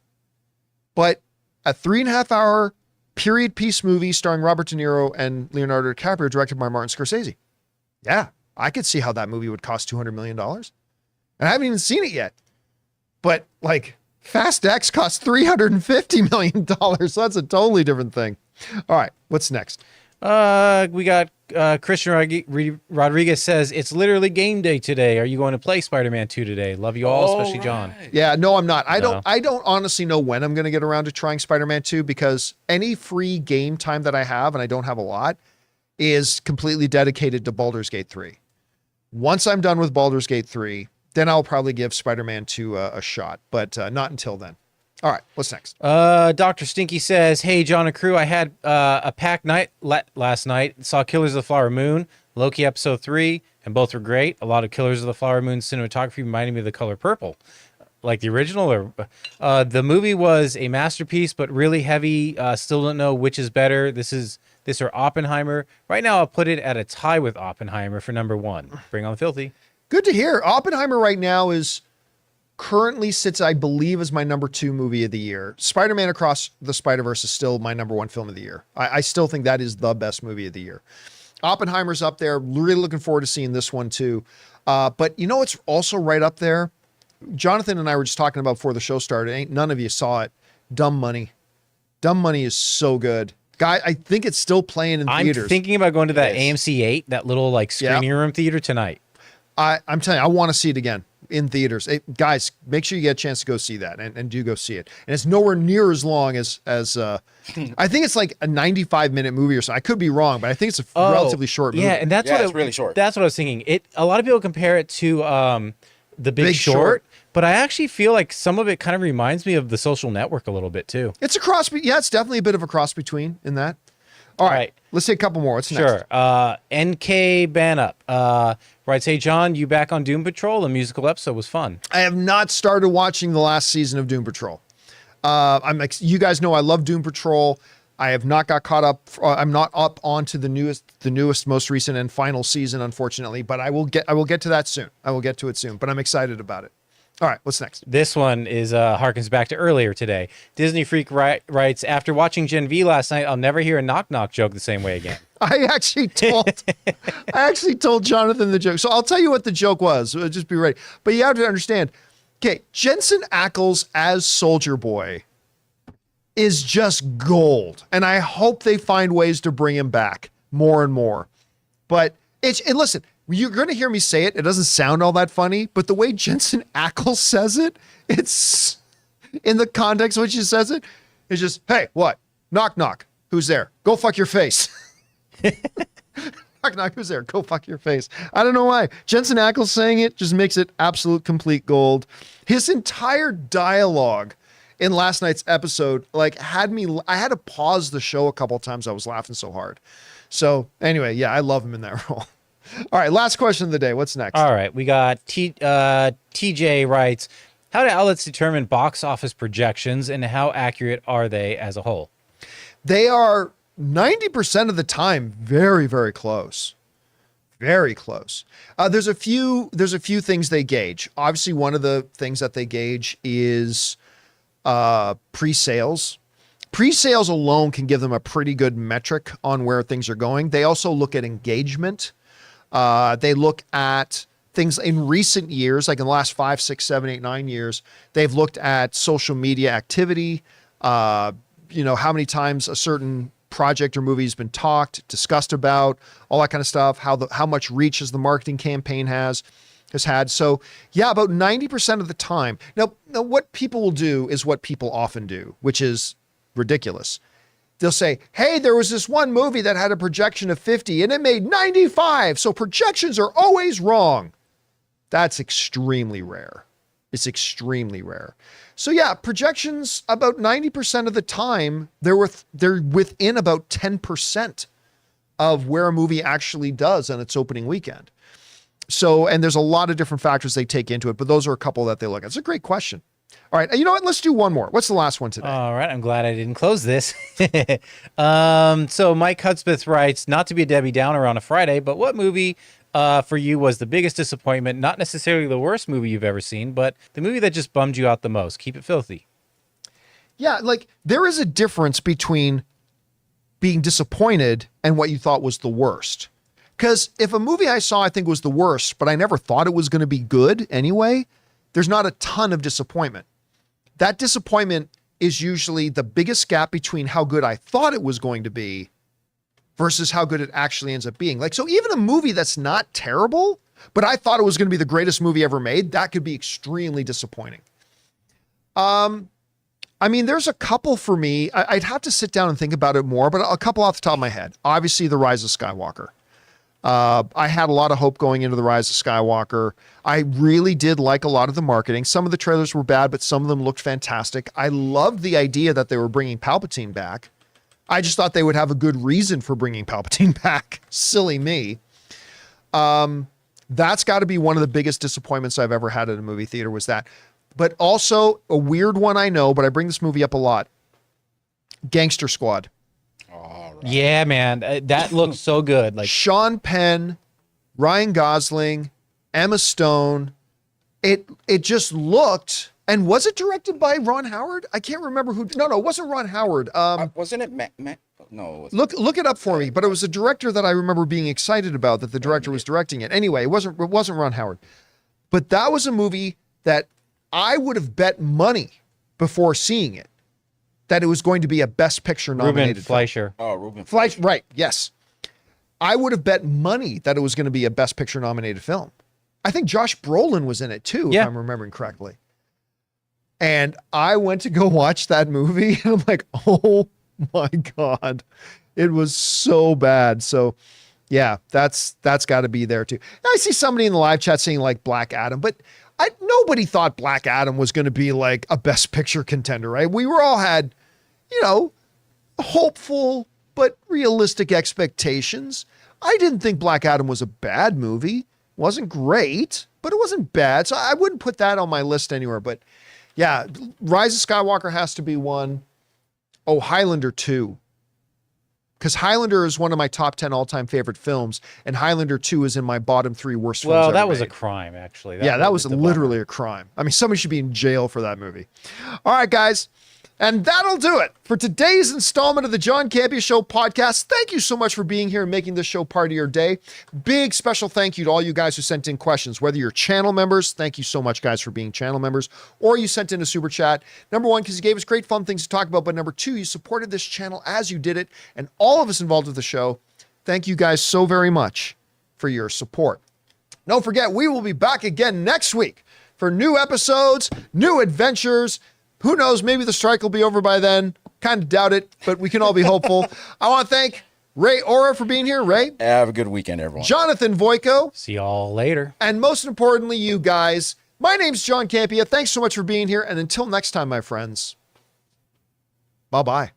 but a 3.5-hour period piece movie starring Robert De Niro and Leonardo DiCaprio, directed by Martin Scorsese. Yeah, I could see how that movie would cost $200 million. And I haven't even seen it yet. But like Fast X cost $350 million. So that's a totally different thing. All right, what's next? We got Christian Rodriguez says, it's literally game day today. Are you going to play Spider-Man 2 today? Love you all, especially John. Yeah, no, I'm not. I don't honestly know when I'm going to get around to trying Spider-Man 2 because any free game time that I have, and I don't have a lot, is completely dedicated to Baldur's Gate 3. Once I'm done with Baldur's Gate 3, then I'll probably give Spider-Man 2 a shot, but not until then. All right, what's next? Dr. Stinky says, hey, John and crew, I had a packed night last night. Saw Killers of the Flower Moon, Loki episode 3, and both were great. A lot of Killers of the Flower Moon cinematography reminded me of the color purple. Like the original, or the movie was a masterpiece, but really heavy. Still don't know which is better. This or Oppenheimer. Right now, I'll put it at a tie with Oppenheimer for number 1. Bring on the filthy. Good to hear. Oppenheimer right now currently sits, I believe, as my number 2 movie of the year. Spider-Man Across the Spider-Verse is still my number 1 film of the year. I still think that is the best movie of the year. Oppenheimer's up there. Really looking forward to seeing this one too. But you know what's also right up there? Jonathan and I were just talking about before the show started. None of you saw it. Dumb Money. Dumb Money is so good. Guy, I think it's still playing in theaters. I'm thinking about going to that AMC 8, that little like screening room theater tonight. I'm telling you, I want to see it again in theaters. Guys, make sure you get a chance to go see that and do go see it. And it's nowhere near as long as I think it's like a 95-minute movie or so. I could be wrong, but I think it's a relatively short movie. Yeah, and it's really short. That's what I was thinking. A lot of people compare it to The Big Short. But I actually feel like some of it kind of reminds me of The Social Network a little bit too. It's a cross. Yeah, it's definitely a bit of a cross between in that. All right. Let's take a couple more. What's next? Sure. NK Banup writes, hey, John, you back on Doom Patrol? The musical episode was fun. I have not started watching the last season of Doom Patrol. You guys know I love Doom Patrol. I have not got caught up. I'm not up onto the newest, most recent and final season, unfortunately, but I will get to that soon. I will get to it soon, but I'm excited about it. All right, what's next? This one is harkens back to earlier today. Disney Freak writes, after watching Gen V last night, I'll never hear a knock knock joke the same way again. I actually told Jonathan the joke. So I'll tell you what the joke was. Just be ready. But you have to understand, okay, Jensen Ackles as Soldier Boy is just gold. And I hope they find ways to bring him back more and more. But and listen, you're going to hear me say it. It doesn't sound all that funny, but the way Jensen Ackles says it, it's in the context in which he says it, it's just, hey, what? Knock, knock. Who's there? Go fuck your face. Knock, knock. Who's there? Go fuck your face. I don't know why. Jensen Ackles saying it just makes it absolute complete gold. His entire dialogue in last night's episode, like, I had to pause the show a couple of times. I was laughing so hard. So anyway, yeah, I love him in that role. All right, last question of the day. What's next? All right, we got TJ writes, how do outlets determine box office projections and how accurate are they as a whole? They are 90% of the time very, very close. Very close. There's a few things they gauge. Obviously, one of the things that they gauge is pre-sales. Pre-sales alone can give them a pretty good metric on where things are going. They also look at engagement. They look at things in recent years, like in the last 5, 6, 7, 8, 9 years. They've looked at social media activity, how many times a certain project or movie has been discussed about, all that kind of stuff, how much reach as the marketing campaign has had. So yeah, about 90% of the time. Now what people will do is what people often do, which is ridiculous. They'll say, hey, there was this one movie that had a projection of 50 and it made 95. So projections are always wrong. That's extremely rare. It's extremely rare. So yeah, projections about 90% of the time, they're within about 10% of where a movie actually does on its opening weekend. So, and there's a lot of different factors they take into it, but those are a couple that they look at. It's a great question. All right, you know what? Let's do one more. What's the last one today? All right, I'm glad I didn't close this. So Mike Hudspeth writes, not to be a Debbie Downer on a Friday, but what movie for you was the biggest disappointment? Not necessarily the worst movie you've ever seen, but the movie that just bummed you out the most. Keep it filthy. Yeah, like there is a difference between being disappointed and what you thought was the worst. Because if a movie I saw I think was the worst, but I never thought it was going to be good anyway, there's not a ton of disappointment. That disappointment is usually the biggest gap between how good I thought it was going to be versus how good it actually ends up being. Like, so even a movie that's not terrible, but I thought it was going to be the greatest movie ever made, that could be extremely disappointing. I mean, there's a couple for me. I'd have to sit down and think about it more, but a couple off the top of my head. Obviously, The Rise of Skywalker. I had a lot of hope going into The Rise of Skywalker. I really did like a lot of the marketing. Some of the trailers were bad, but some of them looked fantastic. I loved the idea that they were bringing Palpatine back. I just thought they would have a good reason for bringing Palpatine back. Silly me. That's got to be one of the biggest disappointments I've ever had at a movie theater was that. But also a weird one, I know, but I bring this movie up a lot. Gangster Squad. Yeah, man, that looks so good. Like Sean Penn, Ryan Gosling, Emma Stone. It just looked. And was it directed by Ron Howard? I can't remember who. No, it wasn't Ron Howard. Wasn't it Matt? No. Look it up for me. But it was a director that I remember being excited about that the director was directing it. Anyway, it wasn't Ron Howard. But that was a movie that I would have bet money before seeing it that it was going to be a Best Picture nominated Ruben Fleischer. Oh, Ruben Fleischer. Right, yes. I would have bet money that it was going to be a Best Picture nominated film. I think Josh Brolin was in it too, if I'm remembering correctly. And I went to go watch that movie and I'm like, oh my God, it was so bad. So yeah, that's got to be there too. I see somebody in the live chat saying like Black Adam, but nobody thought Black Adam was going to be like a Best Picture contender, right? We were all had, hopeful but realistic expectations. I didn't think Black Adam was a bad movie. It wasn't great, but it wasn't bad. So I wouldn't put that on my list anywhere. But yeah, Rise of Skywalker has to be one. Oh, Highlander 2 because Highlander is one of my top 10 all-time favorite films, and Highlander 2 is in my bottom 3 worst films Well, ever that was a made. crime, actually. That was a bummer. literally a crime. I mean, somebody should be in jail for that movie. All right, guys. And that'll do it for today's installment of the John Campea Show podcast. Thank you so much for being here and making this show part of your day. Big special thank you to all you guys who sent in questions, whether you're channel members. Thank you so much, guys, for being channel members, or you sent in a super chat. Number one, because you gave us great fun things to talk about. But number two, you supported this channel as you did it. And all of us involved with the show, thank you guys so very much for your support. Don't forget, we will be back again next week for new episodes, new adventures. Who knows? Maybe the strike will be over by then. Kind of doubt it, but we can all be hopeful. I want to thank Ray Ora for being here. Ray. Have a good weekend, everyone. Jonathan Voico. See y'all later. And most importantly, you guys. My name's John Campea. Thanks so much for being here. And until next time, my friends. Bye-bye.